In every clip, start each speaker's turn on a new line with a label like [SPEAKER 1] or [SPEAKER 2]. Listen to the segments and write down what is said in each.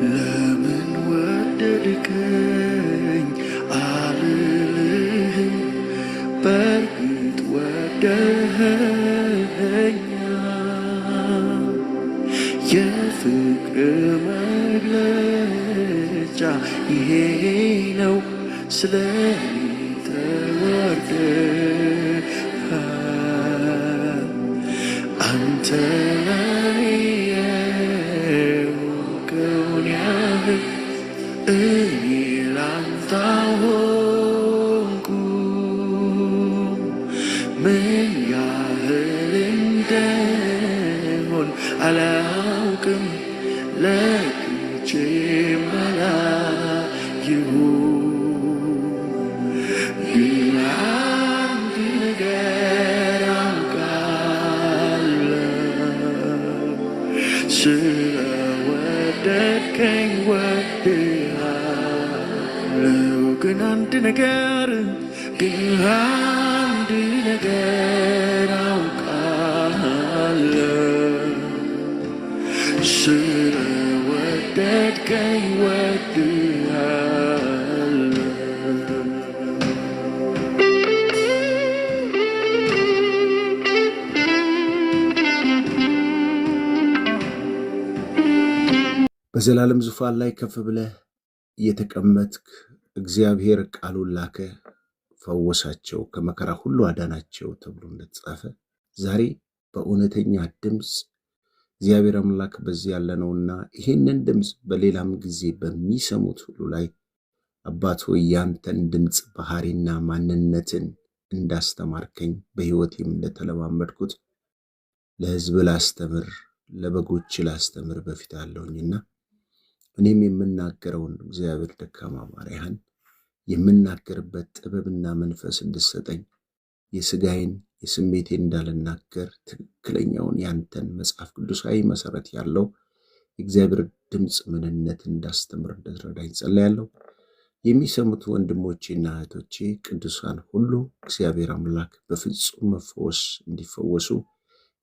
[SPEAKER 1] ለምን ወደድከኝ አልልህም፣ በእርግጥ ወደኸኛል። የፍቅር መግለጫ ይሄ ነው፣ ስለኔ ተወደሃል። አንተ ለኔ የሆንከውን ያህል እኔ ላንተ አልሆንኩም። ምን ያህል እንደሆን አላውቅም፣ ለክቼ አላየሁም። ግን አንድ ነገር አውቃለሁ፣ ስለወደድከኝ ወድሃለሁ። ግን አንድ ነገር አውቃለሁ፣ ስለወደድከኝ ወድሃለሁ። በዘላለም ዙፋን ላይ ከፍ ብለህ የተቀመጥክ እግዚአብሔር ቃሉን ላከ፣ ፈወሳቸው፣ ከመከራ ሁሉ አዳናቸው ተብሎ እንደተጻፈ ዛሬ በእውነተኛ ድምፅ እግዚአብሔር አምላክ በዚህ ያለነውና ይህንን ድምፅ በሌላም ጊዜ በሚሰሙት ሁሉ ላይ አባት ሆይ ያንተን ድምፅ ባህሪና ማንነትን እንዳስተማርከኝ በሕይወቴም እንደተለማመድኩት ለሕዝብ ላስተምር፣ ለበጎች ላስተምር በፊት አለሁኝና እኔም የምናገረውን እግዚአብሔር ደካማ ባሪያህን የምናገርበት ጥበብና መንፈስ እንድሰጠኝ የሥጋዬን የስሜቴን እንዳልናገር ትክክለኛውን ያንተን መጽሐፍ ቅዱሳዊ መሰረት ያለው የእግዚአብሔር ድምፅ ምንነት እንዳስተምር እንድትረዳኝ ጸልያለሁ። የሚሰሙት ወንድሞቼና እህቶቼ ቅዱሳን ሁሉ እግዚአብሔር አምላክ በፍጹም መፈወስ እንዲፈወሱ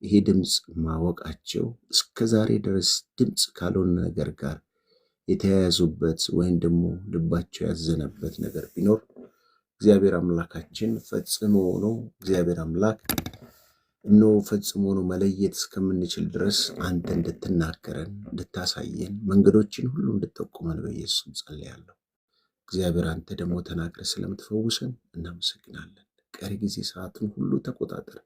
[SPEAKER 1] ይሄ ድምፅ ማወቃቸው እስከዛሬ ድረስ ድምፅ ካልሆነ ነገር ጋር የተያያዙበት ወይም ደግሞ ልባቸው ያዘነበት ነገር ቢኖር እግዚአብሔር አምላካችን ፈጽሞ ነው። እግዚአብሔር አምላክ እነሆ ፈጽሞ ነው መለየት እስከምንችል ድረስ አንተ እንድትናገረን፣ እንድታሳየን፣ መንገዶችን ሁሉ እንድትጠቁመን በኢየሱስ ጸልያለሁ። እግዚአብሔር አንተ ደግሞ ተናግረ ስለምትፈውሰን እናመሰግናለን። ቀሪ ጊዜ ሰዓቱን ሁሉ ተቆጣጠር።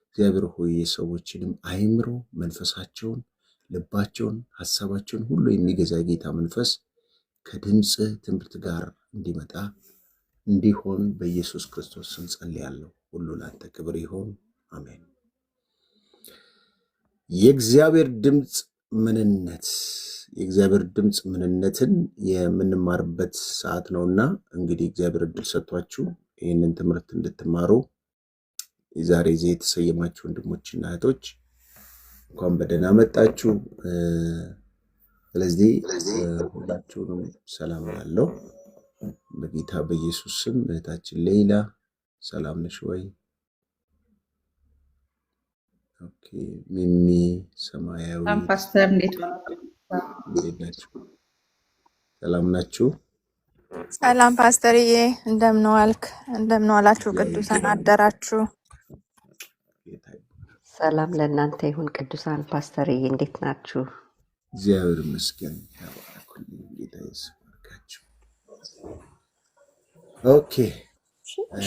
[SPEAKER 1] እግዚአብሔር ሆይ የሰዎችንም አይምሮ፣ መንፈሳቸውን፣ ልባቸውን፣ ሐሳባቸውን ሁሉ የሚገዛ ጌታ መንፈስ ከድምፅ ትምህርት ጋር እንዲመጣ እንዲሆን በኢየሱስ ክርስቶስ ስም ጸልያለሁ። ሁሉ ላንተ ክብር ይሁን፣ አሜን። የእግዚአብሔር ድምፅ ምንነት፣ የእግዚአብሔር ድምፅ ምንነትን የምንማርበት ሰዓት ነውና እንግዲህ እግዚአብሔር እድል ሰጥቷችሁ ይህንን ትምህርት እንድትማሩ የዛሬ ጊዜ የተሰየማችሁ ወንድሞችና እህቶች እንኳን በደህና መጣችሁ። ስለዚህ ሁላችሁንም ሰላም እላለሁ በጌታ በኢየሱስ ስም። እህታችን ሌላ ሰላም ነሽ ወይ? ኦኬ። ሚሚ ሰማያዊ
[SPEAKER 2] ፓስተር እንዴት
[SPEAKER 1] ናችሁ? ሰላም ናችሁ?
[SPEAKER 3] ሰላም ፓስተርዬ፣ እንደምን ዋልክ? እንደምን ዋላችሁ? ቅዱሳን አደራችሁ?
[SPEAKER 4] ሰላም ለእናንተ ይሁን ቅዱሳን። ፓስተርዬ እንዴት ናችሁ?
[SPEAKER 1] እግዚአብሔር ይመስገን። ተባረኩልኝ። ጌታ ይባርካችሁ። ኦኬ።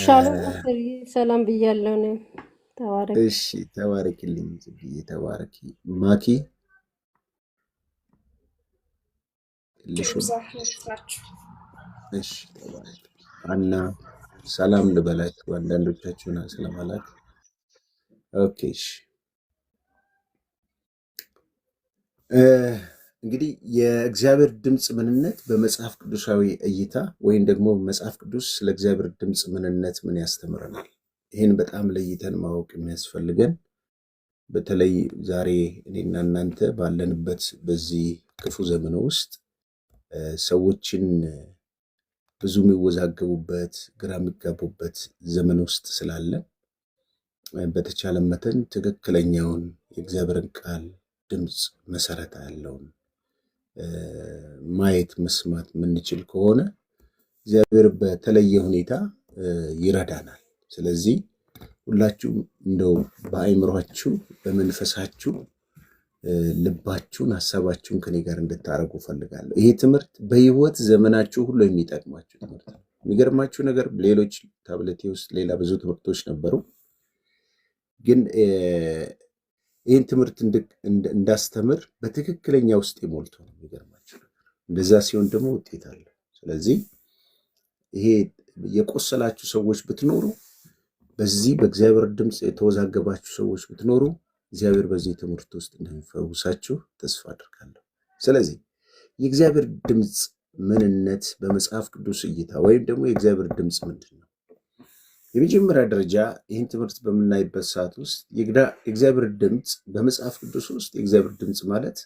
[SPEAKER 5] ሻሎም ፓስተርዬ፣ ሰላም ብያለሁ። ነው ተባረክ።
[SPEAKER 1] እሺ፣ ተባረክልኝ። ዝብዬ ተባረኪ። ማኪ ልሽም እሺ፣ ተባረክ። አና ሰላም ልበላችሁ። አንዳንዶቻችሁና ሰላም አላችሁ። ኦኬ። እሺ፣ እንግዲህ የእግዚአብሔር ድምፅ ምንነት በመጽሐፍ ቅዱሳዊ እይታ ወይም ደግሞ መጽሐፍ ቅዱስ ስለ እግዚአብሔር ድምፅ ምንነት ምን ያስተምረናል? ይህን በጣም ለይተን ማወቅ የሚያስፈልገን በተለይ ዛሬ እኔና እናንተ ባለንበት በዚህ ክፉ ዘመን ውስጥ ሰዎችን ብዙ የሚወዛገቡበት ግራ የሚጋቡበት ዘመን ውስጥ ስላለን በተቻለ መጠን ትክክለኛውን የእግዚአብሔርን ቃል ድምፅ መሰረት ያለውን ማየት መስማት የምንችል ከሆነ እግዚአብሔር በተለየ ሁኔታ ይረዳናል። ስለዚህ ሁላችሁም እንደው በአእምሯችሁ በመንፈሳችሁ ልባችሁን ሐሳባችሁን ከኔ ጋር እንድታረጉ ፈልጋለሁ። ይሄ ትምህርት በህይወት ዘመናችሁ ሁሉ የሚጠቅማችሁ ትምህርት ነው። የሚገርማችሁ ነገር ሌሎች ታብሌቴ ውስጥ ሌላ ብዙ ትምህርቶች ነበሩ፣ ግን ይህን ትምህርት እንዳስተምር በትክክለኛ ውስጥ የሞልቶ ነው። የሚገርማችሁ ነገር እንደዛ ሲሆን ደግሞ ውጤት አለ። ስለዚህ ይሄ የቆሰላችሁ ሰዎች ብትኖሩ፣ በዚህ በእግዚአብሔር ድምፅ የተወዛገባችሁ ሰዎች ብትኖሩ እግዚአብሔር በዚህ ትምህርት ውስጥ እንደሚፈውሳችሁ ተስፋ አድርጋለሁ። ስለዚህ የእግዚአብሔር ድምፅ ምንነት በመጽሐፍ ቅዱስ እይታ ወይም ደግሞ የእግዚአብሔር ድምፅ ምንድን ነው? የመጀመሪያ ደረጃ ይህን ትምህርት በምናይበት ሰዓት ውስጥ የእግዚአብሔር ድምፅ በመጽሐፍ ቅዱስ ውስጥ የእግዚአብሔር ድምፅ ማለት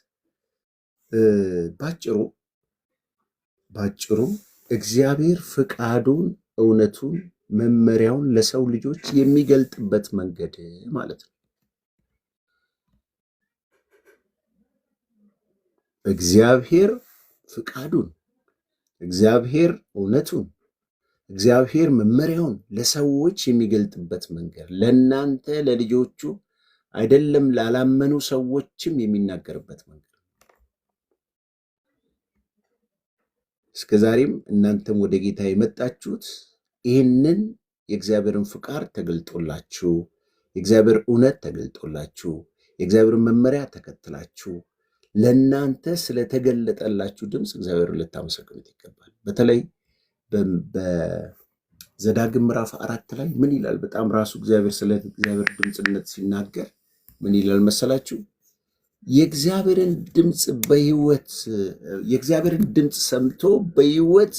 [SPEAKER 1] ባጭሩ እግዚአብሔር ፍቃዱን፣ እውነቱን፣ መመሪያውን ለሰው ልጆች የሚገልጥበት መንገድ ማለት ነው። እግዚአብሔር ፍቃዱን፣ እግዚአብሔር እውነቱን፣ እግዚአብሔር መመሪያውን ለሰዎች የሚገልጥበት መንገድ፣ ለእናንተ ለልጆቹ አይደለም ላላመኑ ሰዎችም የሚናገርበት መንገድ። እስከዛሬም እናንተም ወደ ጌታ የመጣችሁት ይህንን የእግዚአብሔርን ፍቃድ ተገልጦላችሁ፣ የእግዚአብሔር እውነት ተገልጦላችሁ፣ የእግዚአብሔርን መመሪያ ተከትላችሁ ለእናንተ ስለተገለጠላችሁ ድምፅ እግዚአብሔር ልታመሰግኑት ይገባል። በተለይ በዘዳግም ምዕራፍ 4 ላይ ምን ይላል? በጣም ራሱ እግዚአብሔር ስለ እግዚአብሔር ድምፅነት ሲናገር ምን ይላል መሰላችሁ? የእግዚአብሔርን ድምፅ ሰምቶ በሕይወት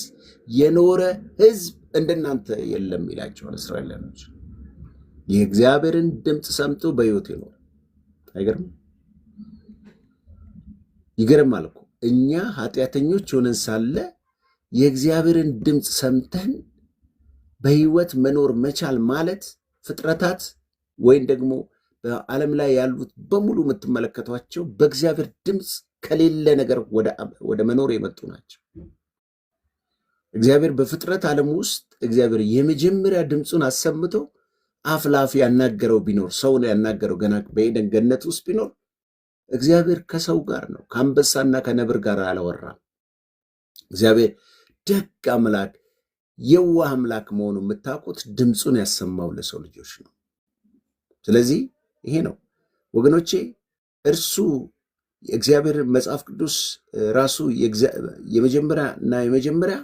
[SPEAKER 1] የኖረ ሕዝብ እንደናንተ የለም ይላቸዋል እስራኤላውያን። የእግዚአብሔርን ድምፅ ሰምቶ በሕይወት የኖረ አይገርም? ይገርማል እኮ እኛ ኃጢአተኞች ሆነን ሳለ የእግዚአብሔርን ድምፅ ሰምተን በሕይወት መኖር መቻል ማለት ፍጥረታት ወይም ደግሞ በዓለም ላይ ያሉት በሙሉ የምትመለከቷቸው በእግዚአብሔር ድምፅ ከሌለ ነገር ወደ መኖር የመጡ ናቸው። እግዚአብሔር በፍጥረት ዓለም ውስጥ እግዚአብሔር የመጀመሪያ ድምፁን አሰምቶ አፍ ለአፍ ያናገረው ቢኖር፣ ሰውን ያናገረው ገና በኤደን ገነት ውስጥ ቢኖር እግዚአብሔር ከሰው ጋር ነው። ከአንበሳና ከነብር ጋር አላወራም። እግዚአብሔር ደግ አምላክ፣ የዋህ አምላክ መሆኑ የምታውቁት ድምፁን ያሰማው ለሰው ልጆች ነው። ስለዚህ ይሄ ነው ወገኖቼ፣ እርሱ የእግዚአብሔር መጽሐፍ ቅዱስ ራሱ የመጀመሪያ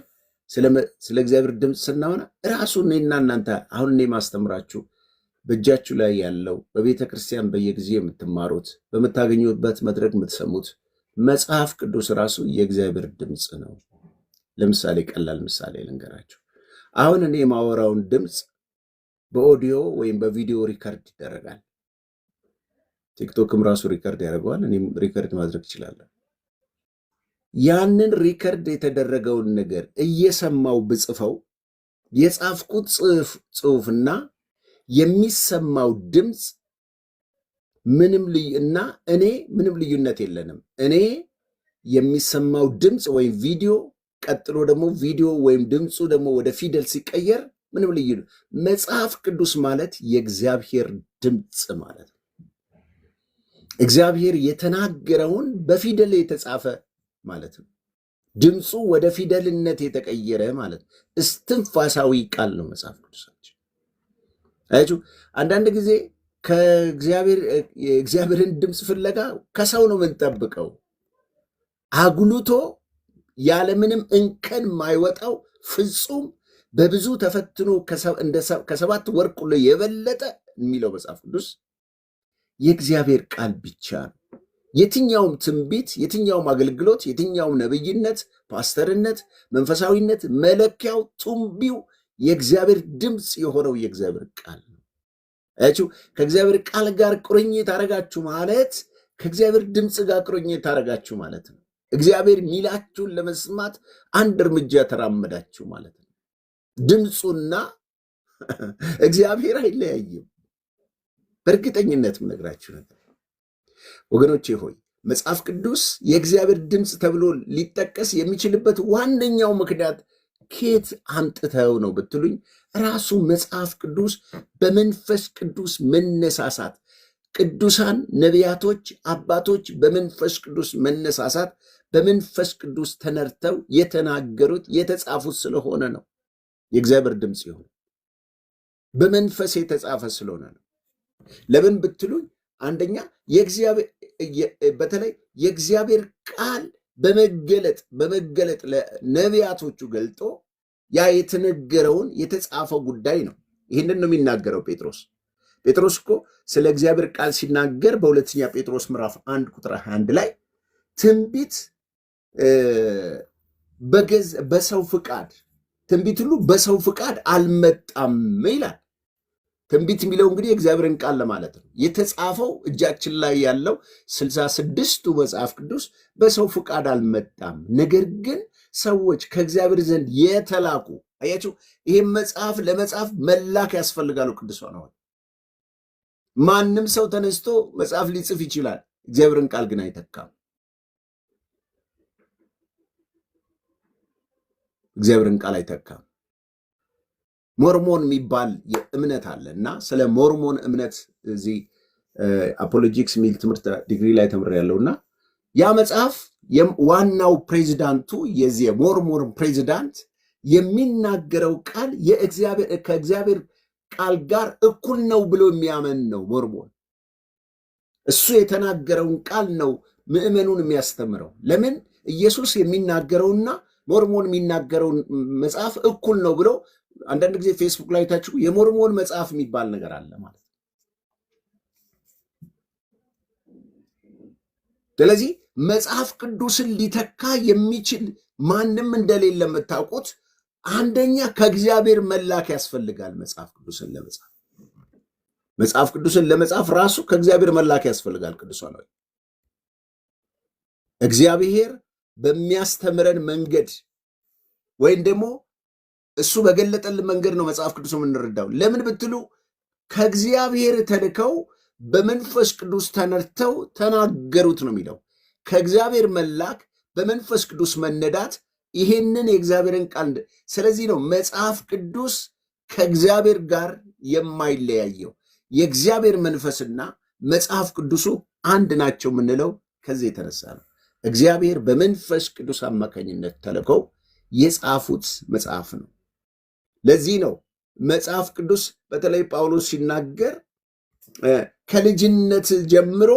[SPEAKER 1] ስለ እግዚአብሔር ድምፅ ስናወራ ራሱ እኔና እናንተ አሁን እኔ ማስተምራችሁ በእጃችሁ ላይ ያለው በቤተ ክርስቲያን በየጊዜው የምትማሩት በምታገኙበት መድረክ የምትሰሙት መጽሐፍ ቅዱስ ራሱ የእግዚአብሔር ድምፅ ነው። ለምሳሌ ቀላል ምሳሌ ልንገራችሁ። አሁን እኔ የማወራውን ድምፅ በኦዲዮ ወይም በቪዲዮ ሪከርድ ይደረጋል። ቲክቶክም ራሱ ሪከርድ ያደርገዋል። እኔም ሪከርድ ማድረግ እችላለሁ። ያንን ሪከርድ የተደረገውን ነገር እየሰማው ብጽፈው የጻፍኩት ጽሑፍና የሚሰማው ድምፅ ምንም ልዩነት የለንም። እኔ የሚሰማው ድምፅ ወይም ቪዲዮ ቀጥሎ ደግሞ ቪዲዮ ወይም ድምፁ ደግሞ ወደ ፊደል ሲቀየር ምንም ልዩነት። መጽሐፍ ቅዱስ ማለት የእግዚአብሔር ድምፅ ማለት ነው። እግዚአብሔር የተናገረውን በፊደል የተጻፈ ማለት ነው። ድምፁ ወደ ፊደልነት የተቀየረ ማለት ነው። እስትንፋሳዊ ቃል ነው መጽሐፍ ቅዱሳችን። አያችሁ፣ አንዳንድ ጊዜ የእግዚአብሔርን ድምፅ ፍለጋ ከሰው ነው የምንጠብቀው። አጉልቶ ያለምንም እንከን ማይወጣው ፍጹም በብዙ ተፈትኖ ከሰባት ወርቅ ሁሉ የበለጠ የሚለው መጽሐፍ ቅዱስ የእግዚአብሔር ቃል ብቻ ነው። የትኛውም ትንቢት፣ የትኛውም አገልግሎት፣ የትኛውም ነብይነት፣ ፓስተርነት፣ መንፈሳዊነት መለኪያው ቱንቢው የእግዚአብሔር ድምፅ የሆነው የእግዚአብሔር ቃል ነው። አያችሁ፣ ከእግዚአብሔር ቃል ጋር ቁርኝት አረጋችሁ ማለት ከእግዚአብሔር ድምፅ ጋር ቁርኝት አረጋችሁ ማለት ነው። እግዚአብሔር ሚላችሁን ለመስማት አንድ እርምጃ ተራመዳችሁ ማለት ነው። ድምፁና እግዚአብሔር አይለያይም። በእርግጠኝነት የምነግራችሁ ነገር ወገኖቼ ሆይ መጽሐፍ ቅዱስ የእግዚአብሔር ድምፅ ተብሎ ሊጠቀስ የሚችልበት ዋነኛው ምክንያት ከየት አምጥተው ነው ብትሉኝ፣ ራሱ መጽሐፍ ቅዱስ በመንፈስ ቅዱስ መነሳሳት፣ ቅዱሳን ነቢያቶች፣ አባቶች በመንፈስ ቅዱስ መነሳሳት፣ በመንፈስ ቅዱስ ተነርተው የተናገሩት የተጻፉት ስለሆነ ነው። የእግዚአብሔር ድምፅ ይሁን በመንፈስ የተጻፈ ስለሆነ ነው። ለምን ብትሉኝ፣ አንደኛ በተለይ የእግዚአብሔር ቃል በመገለጥ ለነቢያቶቹ ገልጦ ያ የተነገረውን የተጻፈው ጉዳይ ነው። ይህንን ነው የሚናገረው ጴጥሮስ። ጴጥሮስ እኮ ስለ እግዚአብሔር ቃል ሲናገር በሁለተኛ ጴጥሮስ ምዕራፍ 1 ቁጥር 21 ላይ ትንቢት በሰው ፍቃድ ትንቢት ሁሉ በሰው ፍቃድ አልመጣም ይላል። ትንቢት የሚለው እንግዲህ የእግዚአብሔርን ቃል ለማለት ነው። የተጻፈው እጃችን ላይ ያለው 66ቱ መጽሐፍ ቅዱስ በሰው ፍቃድ አልመጣም፣ ነገር ግን ሰዎች ከእግዚአብሔር ዘንድ የተላኩ። አያችሁ፣ ይህም መጽሐፍ ለመጽሐፍ መላክ ያስፈልጋሉ። ቅዱሳን ነው። ማንም ሰው ተነስቶ መጽሐፍ ሊጽፍ ይችላል፣ እግዚአብሔርን ቃል ግን አይተካም። እግዚአብሔርን ቃል አይተካም። ሞርሞን የሚባል እምነት አለ እና ስለ ሞርሞን እምነት እዚህ አፖሎጂክስ የሚል ትምህርት ዲግሪ ላይ ተምሬያለሁ እና ያ መጽሐፍ ዋናው ፕሬዚዳንቱ የዚህ የሞርሞን ፕሬዚዳንት የሚናገረው ቃል ከእግዚአብሔር ቃል ጋር እኩል ነው ብሎ የሚያምን ነው ሞርሞን። እሱ የተናገረውን ቃል ነው ምዕመኑን የሚያስተምረው። ለምን ኢየሱስ የሚናገረውና ሞርሞን የሚናገረውን መጽሐፍ እኩል ነው ብሎ አንዳንድ ጊዜ ፌስቡክ ላይ ታችሁ የሞርሞን መጽሐፍ የሚባል ነገር አለ ማለት ነው። ስለዚህ መጽሐፍ ቅዱስን ሊተካ የሚችል ማንም እንደሌለ የምታውቁት፣ አንደኛ ከእግዚአብሔር መላክ ያስፈልጋል። መጽሐፍ ቅዱስን ለመጻፍ ራሱ ከእግዚአብሔር መላክ ያስፈልጋል። ቅዱሳን ነው እግዚአብሔር በሚያስተምረን መንገድ ወይም ደግሞ እሱ በገለጠልን መንገድ ነው መጽሐፍ ቅዱስ የምንረዳው። ለምን ብትሉ ከእግዚአብሔር ተልከው በመንፈስ ቅዱስ ተነድተው ተናገሩት ነው የሚለው። ከእግዚአብሔር መላክ በመንፈስ ቅዱስ መነዳት ይሄንን የእግዚአብሔርን ቃል። ስለዚህ ነው መጽሐፍ ቅዱስ ከእግዚአብሔር ጋር የማይለያየው። የእግዚአብሔር መንፈስና መጽሐፍ ቅዱሱ አንድ ናቸው የምንለው ከዚህ የተነሳ ነው። እግዚአብሔር በመንፈስ ቅዱስ አማካኝነት ተልከው የጻፉት መጽሐፍ ነው። ለዚህ ነው መጽሐፍ ቅዱስ በተለይ ጳውሎስ ሲናገር ከልጅነት ጀምሮ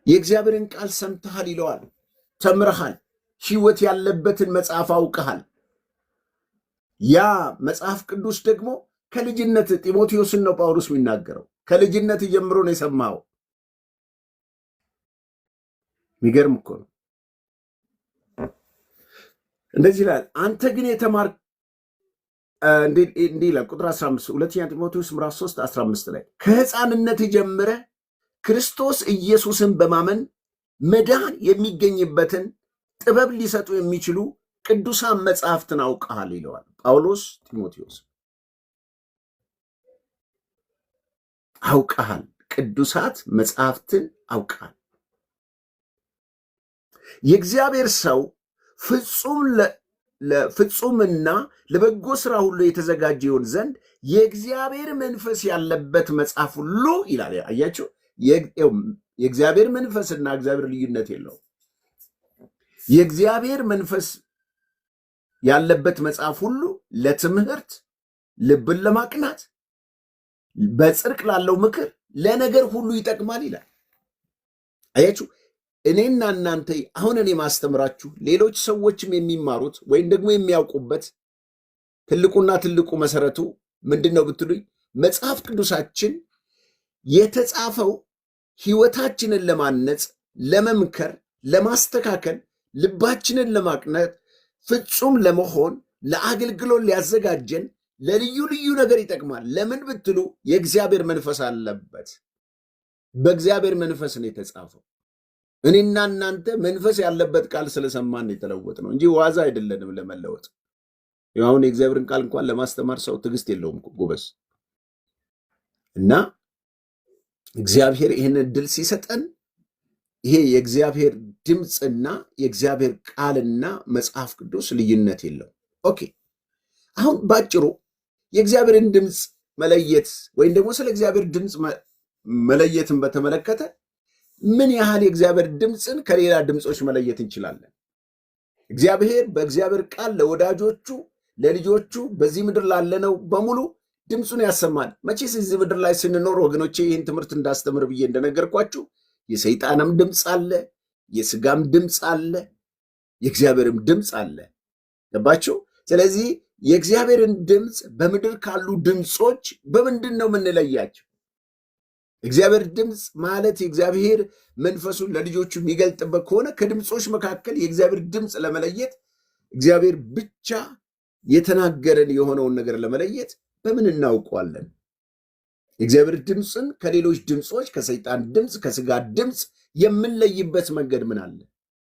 [SPEAKER 1] የእግዚአብሔርን ቃል ሰምተሃል ይለዋል። ተምረሃል፣ ሕይወት ያለበትን መጽሐፍ አውቀሃል። ያ መጽሐፍ ቅዱስ ደግሞ ከልጅነት ጢሞቴዎስን ነው ጳውሎስ የሚናገረው። ከልጅነት ጀምሮ ነው የሰማኸው። የሚገርም እኮ ነው። እንደዚህ ይላል፣ አንተ ግን የተማር እንዲህ ይላል ቁጥር 15 ሁለተኛ ጢሞቴዎስ ምዕራፍ 3 15 ላይ ከሕፃንነት ጀምረ ክርስቶስ ኢየሱስን በማመን መዳን የሚገኝበትን ጥበብ ሊሰጡ የሚችሉ ቅዱሳን መጽሐፍትን አውቀሃል ይለዋል ጳውሎስ ጢሞቴዎስ። አውቀሃል፣ ቅዱሳት መጽሐፍትን አውቀሃል። የእግዚአብሔር ሰው ፍጹምና ለበጎ ስራ ሁሉ የተዘጋጀ ይሆን ዘንድ የእግዚአብሔር መንፈስ ያለበት መጽሐፍ ሁሉ ይላል። አያችሁ፣ የእግዚአብሔር መንፈስና እግዚአብሔር ልዩነት የለውም። የእግዚአብሔር መንፈስ ያለበት መጽሐፍ ሁሉ ለትምህርት፣ ልብን ለማቅናት፣ በጽድቅ ላለው ምክር፣ ለነገር ሁሉ ይጠቅማል ይላል። አያችሁ፣ እኔና እናንተ አሁን እኔ ማስተምራችሁ ሌሎች ሰዎችም የሚማሩት ወይም ደግሞ የሚያውቁበት ትልቁ መሰረቱ ምንድን ነው ብትሉኝ፣ መጽሐፍ ቅዱሳችን የተጻፈው ሕይወታችንን ለማነጽ፣ ለመምከር፣ ለማስተካከል፣ ልባችንን ለማቅናት፣ ፍጹም ለመሆን፣ ለአገልግሎት ሊያዘጋጀን፣ ለልዩ ልዩ ነገር ይጠቅማል። ለምን ብትሉ የእግዚአብሔር መንፈስ አለበት። በእግዚአብሔር መንፈስ ነው የተጻፈው። እኔና እናንተ መንፈስ ያለበት ቃል ስለሰማን የተለወጥ ነው እንጂ ዋዛ አይደለንም ለመለወጥ። አሁን የእግዚአብሔርን ቃል እንኳን ለማስተማር ሰው ትዕግስት የለውም ጎበዝ። እና እግዚአብሔር ይህንን እድል ሲሰጠን ይሄ የእግዚአብሔር ድምፅና የእግዚአብሔር ቃልና መጽሐፍ ቅዱስ ልዩነት የለው። ኦኬ፣ አሁን ባጭሩ የእግዚአብሔርን ድምፅ መለየት ወይም ደግሞ ስለ እግዚአብሔር ድምፅ መለየትን በተመለከተ ምን ያህል የእግዚአብሔር ድምፅን ከሌላ ድምፆች መለየት እንችላለን? እግዚአብሔር በእግዚአብሔር ቃል ለወዳጆቹ ለልጆቹ በዚህ ምድር ላለነው በሙሉ ድምፁን ያሰማል። መቼስ እዚህ ምድር ላይ ስንኖር ወገኖቼ ይህን ትምህርት እንዳስተምር ብዬ እንደነገርኳችሁ የሰይጣንም ድምፅ አለ፣ የስጋም ድምፅ አለ፣ የእግዚአብሔርም ድምፅ አለ። ገባችሁ? ስለዚህ የእግዚአብሔርን ድምፅ በምድር ካሉ ድምፆች በምንድን ነው የምንለያቸው? እግዚአብሔር ድምፅ ማለት የእግዚአብሔር መንፈሱን ለልጆቹ የሚገልጥበት ከሆነ ከድምፆች መካከል የእግዚአብሔር ድምፅ ለመለየት እግዚአብሔር ብቻ የተናገረን የሆነውን ነገር ለመለየት በምን እናውቀዋለን? የእግዚአብሔር ድምፅን ከሌሎች ድምፆች፣ ከሰይጣን ድምፅ፣ ከስጋ ድምፅ የምንለይበት መንገድ ምን አለ?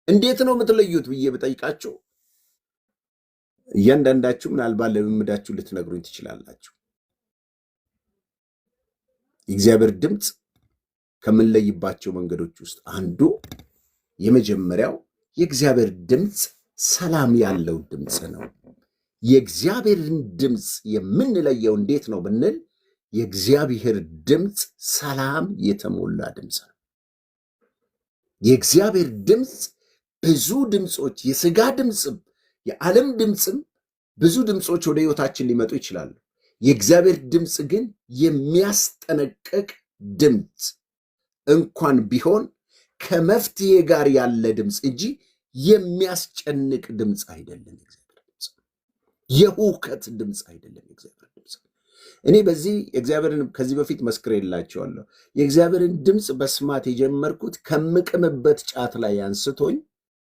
[SPEAKER 1] እንዴት ነው የምትለዩት ብዬ ብጠይቃችሁ እያንዳንዳችሁ ምናልባት ለምምዳችሁ ልትነግሩኝ ትችላላችሁ። የእግዚአብሔር ድምፅ ከምንለይባቸው መንገዶች ውስጥ አንዱ የመጀመሪያው የእግዚአብሔር ድምፅ ሰላም ያለው ድምፅ ነው። የእግዚአብሔርን ድምፅ የምንለየው እንዴት ነው ብንል የእግዚአብሔር ድምፅ ሰላም የተሞላ ድምፅ ነው። የእግዚአብሔር ድምፅ ብዙ ድምፆች፣ የስጋ ድምፅም የዓለም ድምፅም ብዙ ድምፆች ወደ ህይወታችን ሊመጡ ይችላሉ። የእግዚአብሔር ድምፅ ግን የሚያስጠነቅቅ ድምፅ እንኳን ቢሆን ከመፍትሄ ጋር ያለ ድምፅ እንጂ የሚያስጨንቅ ድምፅ አይደለም። የእግዚአብሔር ድምፅ የሁከት ድምፅ አይደለም። የእግዚአብሔር ድምፅ እኔ በዚህ የእግዚአብሔርን ከዚህ በፊት መስክሬላቸዋለሁ። የእግዚአብሔርን ድምፅ በስማት የጀመርኩት ከምቅምበት ጫት ላይ አንስቶኝ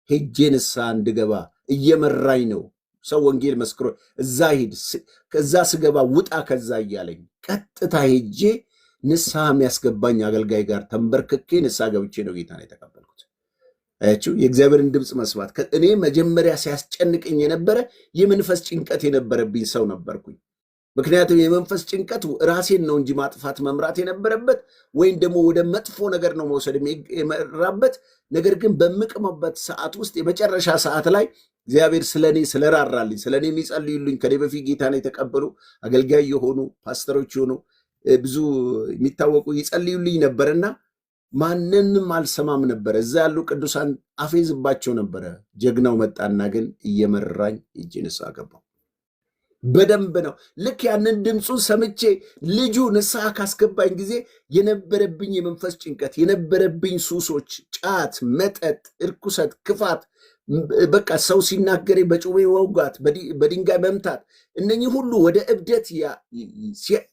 [SPEAKER 1] ሄጄ ንስሐ እንድገባ እየመራኝ ነው። ሰው ወንጌል መስክሮ እዛ ሂድ፣ ከዛ ስገባ ውጣ ከዛ እያለኝ ቀጥታ ሄጄ ንስሐ የሚያስገባኝ አገልጋይ ጋር ተንበርክኬ ንስሐ ገብቼ ነው ጌታን የተቀበልኩት። አያችሁ፣ የእግዚአብሔርን ድምፅ መስማት። እኔ መጀመሪያ ሲያስጨንቅኝ የነበረ የመንፈስ ጭንቀት የነበረብኝ ሰው ነበርኩኝ። ምክንያቱም የመንፈስ ጭንቀት ራሴን ነው እንጂ ማጥፋት መምራት የነበረበት ወይም ደግሞ ወደ መጥፎ ነገር ነው መውሰድ የመራበት። ነገር ግን በምቅመበት ሰዓት ውስጥ የመጨረሻ ሰዓት ላይ እግዚአብሔር ስለኔ ስለራራልኝ፣ ስለኔ የሚጸልዩልኝ ከኔ በፊት ጌታን የተቀበሉ አገልጋይ የሆኑ ፓስተሮች የሆኑ ብዙ የሚታወቁ ይጸልዩልኝ ነበርና ማንንም አልሰማም ነበረ። እዛ ያሉ ቅዱሳን አፌዝባቸው ነበረ። ጀግናው መጣና ግን እየመራኝ እጅ ንስሐ ገባሁ። በደንብ ነው። ልክ ያንን ድምፁን ሰምቼ ልጁ ንስሐ ካስገባኝ ጊዜ የነበረብኝ የመንፈስ ጭንቀት፣ የነበረብኝ ሱሶች፣ ጫት፣ መጠጥ፣ እርኩሰት፣ ክፋት፣ በቃ ሰው ሲናገር በጩቤ መውጋት፣ በድንጋይ መምታት፣ እነኚህ ሁሉ ወደ እብደት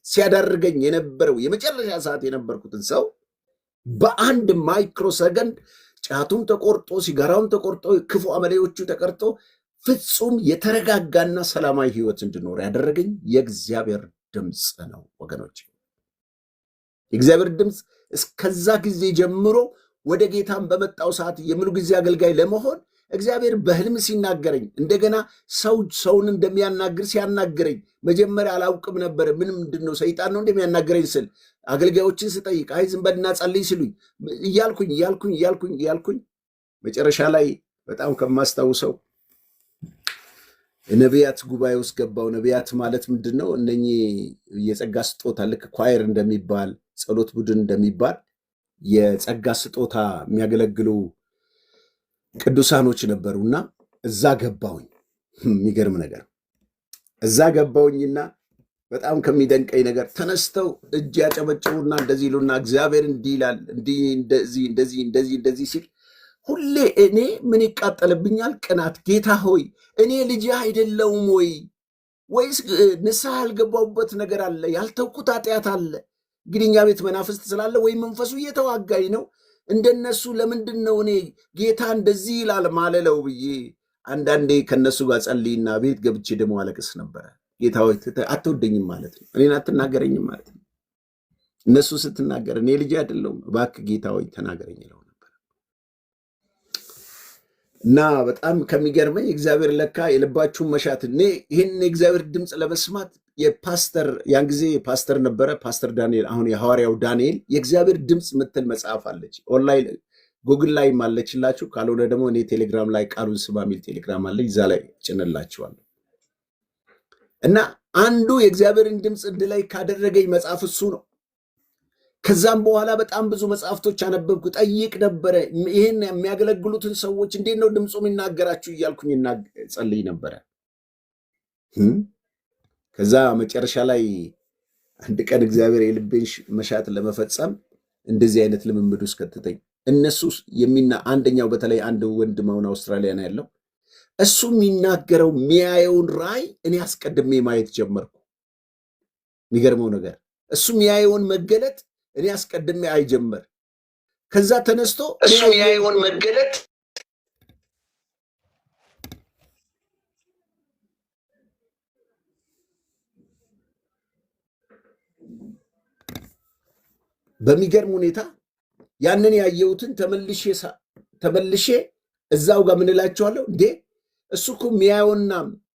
[SPEAKER 1] ሲያዳርገኝ የነበረው የመጨረሻ ሰዓት የነበርኩትን ሰው በአንድ ማይክሮ ሰከንድ ጫቱም ተቆርጦ፣ ሲጋራውም ተቆርጦ፣ ክፉ አመሌዎቹ ተቀርጦ ፍጹም የተረጋጋና ሰላማዊ ህይወት እንድኖር ያደረገኝ የእግዚአብሔር ድምፅ ነው ወገኖች። የእግዚአብሔር ድምፅ እስከዛ ጊዜ ጀምሮ ወደ ጌታን በመጣው ሰዓት የሙሉ ጊዜ አገልጋይ ለመሆን እግዚአብሔር በህልም ሲናገረኝ፣ እንደገና ሰውን እንደሚያናግር ሲያናግረኝ መጀመሪያ አላውቅም ነበር። ምንድን ነው ሰይጣን ነው እንደሚያናግረኝ ስል አገልጋዮችን ስጠይቅ አይ ዝም በልና ጸልይ ሲሉኝ እያልኩኝ መጨረሻ ላይ በጣም ከማስታውሰው ነቢያት ጉባኤ ውስጥ ገባው። ነቢያት ማለት ምንድን ነው? እነኚህ የጸጋ ስጦታ ልክ ኳየር እንደሚባል ጸሎት ቡድን እንደሚባል የጸጋ ስጦታ የሚያገለግሉ ቅዱሳኖች ነበሩና እዛ ገባውኝ። የሚገርም ነገር እዛ ገባውኝና በጣም ከሚደንቀኝ ነገር ተነስተው እጅ ያጨበጭቡና እንደዚህ ይሉና እግዚአብሔር እንዲህ ይላል እንደዚህ ሲል ሁሌ እኔ ምን ይቃጠልብኛል? ቅናት። ጌታ ሆይ እኔ ልጅ አይደለውም ወይስ ንስሐ ያልገባሁበት ነገር አለ? ያልተውኩት ኃጢአት አለ? እንግዲህ እኛ ቤት መናፍስት ስላለ ወይም መንፈሱ እየተዋጋኝ ነው። እንደነሱ ለምንድን ነው እኔ ጌታ እንደዚህ ይላል ማለለው ብዬ አንዳንዴ ከነሱ ጋር ጸልይና ቤት ገብቼ ደግሞ አለቅስ ነበረ። ጌታ ሆይ አትወደኝም ማለት ነው፣ እኔን አትናገረኝም ማለት ነው። እነሱ ስትናገር እኔ ልጅ አይደለሁም እባክህ ጌታ ሆይ ተናገረኝ ይለው ነበር። እና በጣም ከሚገርመኝ እግዚአብሔር ለካ የልባችሁን መሻት እኔ ይህን የእግዚአብሔር ድምፅ ለመስማት የፓስተር ያን ጊዜ ፓስተር ነበረ ፓስተር ዳንኤል አሁን የሐዋርያው ዳንኤል የእግዚአብሔር ድምፅ ምትል መጽሐፍ አለች። ኦንላይን ጉግል ላይ ማለችላችሁ። ካልሆነ ደግሞ እኔ ቴሌግራም ላይ ቃሉን ስማ የሚል ቴሌግራም አለ፣ እዛ ላይ ጭንላችኋለሁ። እና አንዱ የእግዚአብሔርን ድምፅ እንድላይ ካደረገኝ መጽሐፍ እሱ ነው። ከዛም በኋላ በጣም ብዙ መጽሐፍቶች አነበብኩ፣ ጠይቅ ነበረ። ይህን የሚያገለግሉትን ሰዎች እንዴት ነው ድምፁ የሚናገራችሁ እያልኩኝ ጸልይ ነበረ። ከዛ መጨረሻ ላይ አንድ ቀን እግዚአብሔር የልቤን መሻት ለመፈጸም እንደዚህ አይነት ልምምድ ውስጥ ከተተኝ። እነሱ አንደኛው በተለይ አንድ ወንድም አሁን አውስትራሊያ ነው ያለው። እሱ የሚናገረው የሚያየውን ራእይ እኔ አስቀድሜ ማየት ጀመርኩ። የሚገርመው ነገር እሱ የሚያየውን መገለጥ እኔ አስቀድሜ አይጀመር። ከዛ ተነስቶ እሱ የሚያየውን መገለጥ በሚገርም ሁኔታ ያንን ያየሁትን ተመልሼ እዛው ጋር ምን እላቸዋለሁ፣ እንዴ እሱ እኮ የሚያየውና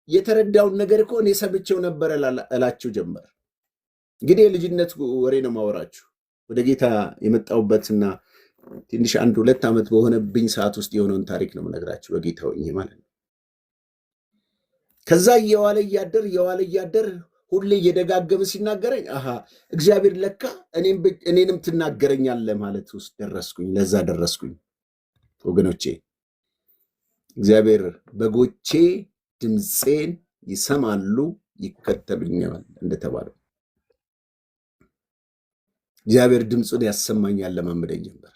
[SPEAKER 1] የተረዳውን ነገር እኮ እኔ ሰምቼው ነበር እላቸው ጀመር። እንግዲህ የልጅነት ወሬ ነው ማወራችሁ። ወደ ጌታ የመጣሁበትና ትንሽ 1-2 ዓመት በሆነብኝ ሰዓት ውስጥ የሆነውን ታሪክ ነው የምነግራችሁ። በጌታ ሆኜ ማለት ነው። ከዛ እየዋለ እያደር ሁሌ እየደጋገመ ሲናገረኝ እግዚአብሔር ለካ እኔንም ትናገረኛለህ ማለት ውስጥ ደረስኩኝ። ለዛ ደረስኩኝ ወገኖቼ። እግዚአብሔር በጎቼ ድምፄን ይሰማሉ ይከተሉኛል እንደተባለው እግዚአብሔር ድምፁን ያሰማኛል ለማመደኝ ነበር።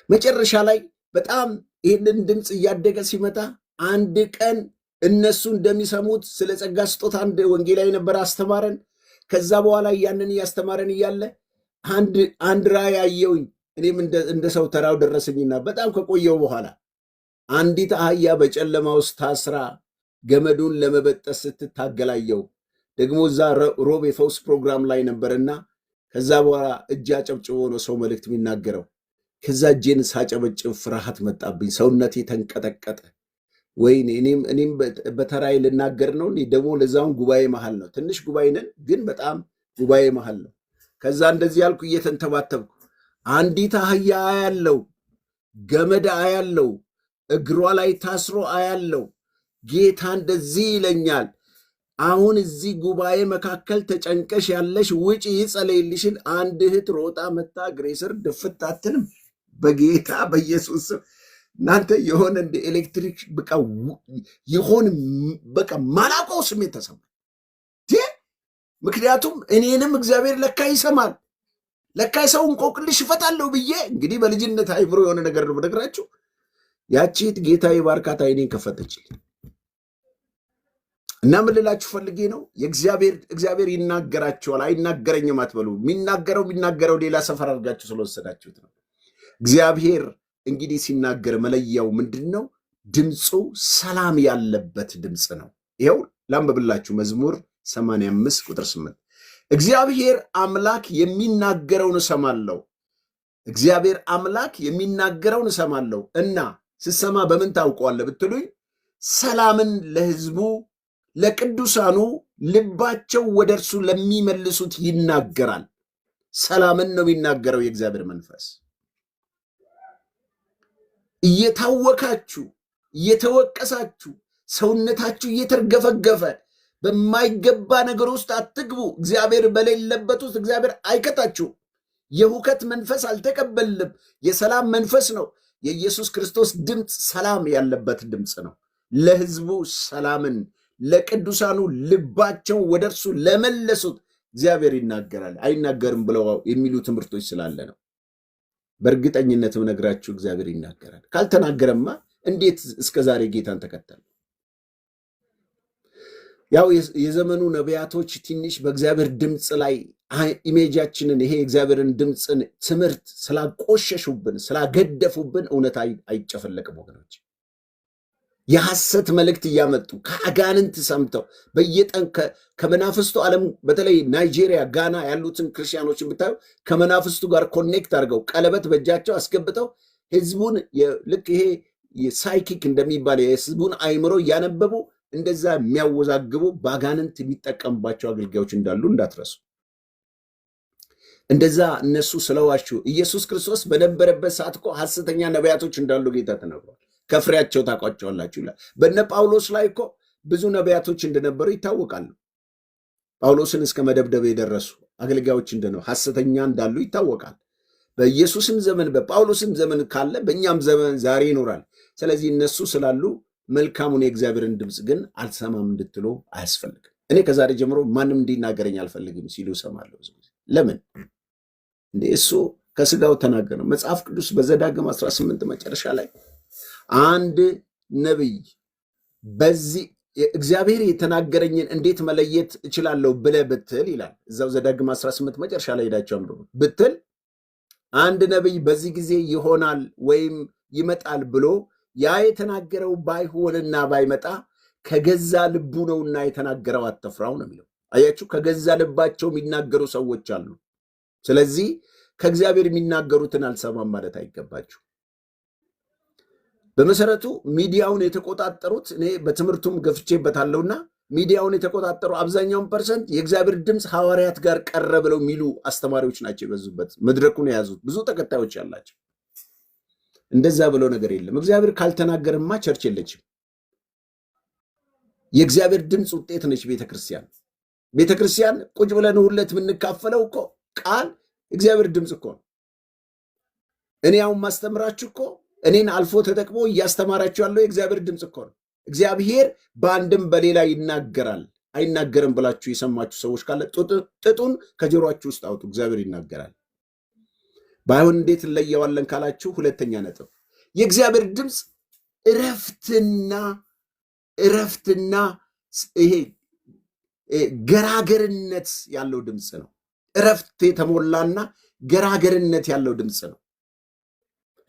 [SPEAKER 1] መጨረሻ ላይ በጣም ይህንን ድምፅ እያደገ ሲመጣ አንድ ቀን እነሱ እንደሚሰሙት ስለ ጸጋ ስጦታ አንድ ወንጌላዊ ነበር አስተማረን። ከዛ በኋላ ያንን እያስተማረን እያለ አንድ ራእይ አየሁኝ። እኔም እንደ ሰው ተራው ደረሰኝና በጣም ከቆየው በኋላ አንዲት አህያ በጨለማ ውስጥ ታስራ ገመዱን ለመበጠስ ስትታገላየው። ደግሞ እዛ ሮብ የፈውስ ፕሮግራም ላይ ነበርና ከዛ በኋላ እጅ አጨብጭቦ ነው ሰው መልእክት የሚናገረው። ከዛ እጄን ሳጨበጭብ ፍርሃት መጣብኝ፣ ሰውነቴ ተንቀጠቀጠ። ወይኔ እኔም በተራይ ልናገር ነው። ደግሞ ለዛውን ጉባኤ መሃል ነው፣ ትንሽ ጉባኤ ነን ግን በጣም ጉባኤ መሃል ነው። ከዛ እንደዚህ ያልኩ እየተንተባተብኩ አንዲት አህያ አያለው፣ ገመድ አያለው፣ እግሯ ላይ ታስሮ አያለው። ጌታ እንደዚህ ይለኛል፣ አሁን እዚህ ጉባኤ መካከል ተጨንቀሽ ያለሽ ውጪ ይጸለይልሽን አንድ እህት ሮጣ መታ እግሬ ስር ድፍት አትልም። በጌታ በኢየሱስ እናንተ የሆነ እንደ ኤሌክትሪክ በቃ የሆነ በቃ ማላውቀው ስሜት ተሰማ። ምክንያቱም እኔንም እግዚአብሔር ለካ ይሰማል፣ ለካ ሰው እንቆቅልሽ ይፈታለሁ ብዬ እንግዲህ በልጅነት አይምሮ የሆነ ነገር ነው በነገራችሁ። ያቺት ጌታ የባርካት አይኔን ከፈተችልኝ እና ምን ልላችሁ ፈልጌ ነው፣ እግዚአብሔር ይናገራችኋል። አይናገረኝም አትበሉ። የሚናገረው ሌላ ሰፈር አድርጋችሁ ስለወሰዳችሁት ነው። እግዚአብሔር እንግዲህ ሲናገር መለያው ምንድን ነው? ድምፁ ሰላም ያለበት ድምፅ ነው። ይኸው ላንብብላችሁ መዝሙር 85 ቁጥር 8 እግዚአብሔር አምላክ የሚናገረውን እሰማለሁ። እግዚአብሔር አምላክ የሚናገረውን እሰማለሁ እና ስሰማ በምን ታውቀዋለህ ብትሉኝ፣ ሰላምን ለሕዝቡ ለቅዱሳኑ ልባቸው ወደ እርሱ ለሚመልሱት ይናገራል። ሰላምን ነው የሚናገረው የእግዚአብሔር መንፈስ። እየታወካችሁ እየተወቀሳችሁ ሰውነታችሁ እየተርገፈገፈ በማይገባ ነገር ውስጥ አትግቡ። እግዚአብሔር በሌለበት ውስጥ እግዚአብሔር አይከታችሁ። የሁከት መንፈስ አልተቀበልም። የሰላም መንፈስ ነው። የኢየሱስ ክርስቶስ ድምፅ ሰላም ያለበት ድምፅ ነው። ለሕዝቡ ሰላምን ለቅዱሳኑ ልባቸው ወደ እርሱ ለመለሱት እግዚአብሔር ይናገራል። አይናገርም ብለው የሚሉ ትምህርቶች ስላለ ነው። በእርግጠኝነት ነግራችሁ እግዚአብሔር ይናገራል። ካልተናገረማ እንዴት እስከዛሬ ጌታን ተከተሉ? ያው የዘመኑ ነቢያቶች ትንሽ በእግዚአብሔር ድምፅ ላይ ኢሜጃችንን ይሄ እግዚአብሔርን ድምፅን ትምህርት ስላቆሸሹብን ስላገደፉብን እውነት አይጨፈለቅም ወገኖች። የሐሰት መልእክት እያመጡ ከአጋንንት ሰምተው በየጠን ከመናፍስቱ ዓለም በተለይ ናይጄሪያ፣ ጋና ያሉትን ክርስቲያኖችን ብታዩ ከመናፍስቱ ጋር ኮኔክት አድርገው ቀለበት በእጃቸው አስገብተው ህዝቡን ልክ ይሄ ሳይኪክ እንደሚባል የህዝቡን አይምሮ እያነበቡ እንደዛ የሚያወዛግቡ ባጋንንት የሚጠቀምባቸው አገልጋዮች እንዳሉ እንዳትረሱ። እንደዛ እነሱ ስለዋሹ ኢየሱስ ክርስቶስ በነበረበት ሰዓት እኮ ሐሰተኛ ነቢያቶች እንዳሉ ጌታ ተናግሯል። ከፍሬያቸው ታውቋቸዋላችሁ ይላል። በነ ጳውሎስ ላይ እኮ ብዙ ነቢያቶች እንደነበሩ ይታወቃሉ። ጳውሎስን እስከ መደብደብ የደረሱ አገልጋዮች እንደነበሩ ሐሰተኛ እንዳሉ ይታወቃል። በኢየሱስም ዘመን በጳውሎስም ዘመን ካለ በእኛም ዘመን ዛሬ ይኖራል። ስለዚህ እነሱ ስላሉ መልካሙን የእግዚአብሔርን ድምፅ ግን አልሰማም እንድትሉ አያስፈልግም። እኔ ከዛሬ ጀምሮ ማንም እንዲናገረኝ አልፈልግም ሲሉ እሰማለሁ። ለምን እንዴ? እሱ ከስጋው ተናገረ። መጽሐፍ ቅዱስ በዘዳግም 18 መጨረሻ ላይ አንድ ነቢይ በዚህ እግዚአብሔር የተናገረኝን እንዴት መለየት እችላለሁ ብለህ ብትል ይላል። እዛው ዘዳግም 18 መጨረሻ ላይ ሄዳችሁ አንብቡ ብትል አንድ ነቢይ በዚህ ጊዜ ይሆናል ወይም ይመጣል ብሎ ያ የተናገረው ባይሆንና ባይመጣ ከገዛ ልቡ ነውና የተናገረው አትፍራው ነው የሚለው። አያችሁ፣ ከገዛ ልባቸው የሚናገሩ ሰዎች አሉ። ስለዚህ ከእግዚአብሔር የሚናገሩትን አልሰማም ማለት አይገባችሁ። በመሰረቱ ሚዲያውን የተቆጣጠሩት እኔ በትምህርቱም ገፍቼበታለሁና ሚዲያውን የተቆጣጠሩ አብዛኛውን ፐርሰንት የእግዚአብሔር ድምፅ ሐዋርያት ጋር ቀረ ብለው የሚሉ አስተማሪዎች ናቸው የበዙበት፣ መድረኩን የያዙት ብዙ ተከታዮች ያላቸው። እንደዛ ብለው ነገር የለም። እግዚአብሔር ካልተናገርማ ቸርች የለችም። የእግዚአብሔር ድምፅ ውጤት ነች ቤተክርስቲያን። ቤተክርስቲያን ቁጭ ብለን ሁለት የምንካፈለው እኮ ቃል እግዚአብሔር ድምፅ እኮ ነው። እኔ አሁን ማስተምራችሁ እኮ እኔን አልፎ ተጠቅሞ እያስተማራችሁ ያለው የእግዚአብሔር ድምፅ እኮ ነው። እግዚአብሔር በአንድም በሌላ ይናገራል። አይናገርም ብላችሁ የሰማችሁ ሰዎች ካለ ጥጡን ከጆሮአችሁ ውስጥ አውጡ። እግዚአብሔር ይናገራል። ባይሆን እንዴት እንለየዋለን ካላችሁ፣ ሁለተኛ ነጥብ የእግዚአብሔር ድምፅ እረፍትና ይሄ ገራገርነት ያለው ድምፅ ነው። እረፍት የተሞላና ገራገርነት ያለው ድምፅ ነው።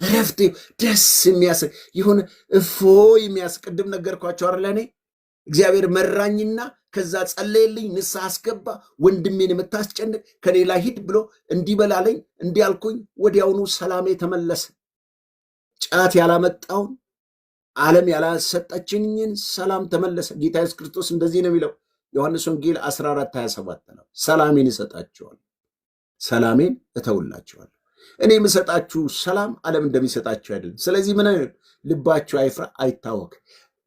[SPEAKER 1] እረፍት ደስ የሚያስቅ የሆነ እፎ የሚያስቅ ቅድም ነገርኳቸው አይደል? እኔ እግዚአብሔር መራኝና ከዛ ጸለየልኝ፣ ንስሐ አስገባ፣ ወንድሜን የምታስጨንቅ ከሌላ ሂድ ብሎ እንዲበላለኝ እንዲያልኩኝ ወዲያውኑ ሰላሜ ተመለሰ። ጫት ያላመጣውን ዓለም ያላሰጠችኝን ሰላም ተመለሰ። ጌታ ኢየሱስ ክርስቶስ እንደዚህ ነው የሚለው ዮሐንስ ወንጌል 14:27 ነው። ሰላሜን እሰጣቸዋለሁ፣ ሰላሜን እተውላቸዋለሁ። እኔ የምሰጣችሁ ሰላም ዓለም እንደሚሰጣችሁ አይደለም። ስለዚህ ምን ልባችሁ አይፍራ፣ አይታወክ።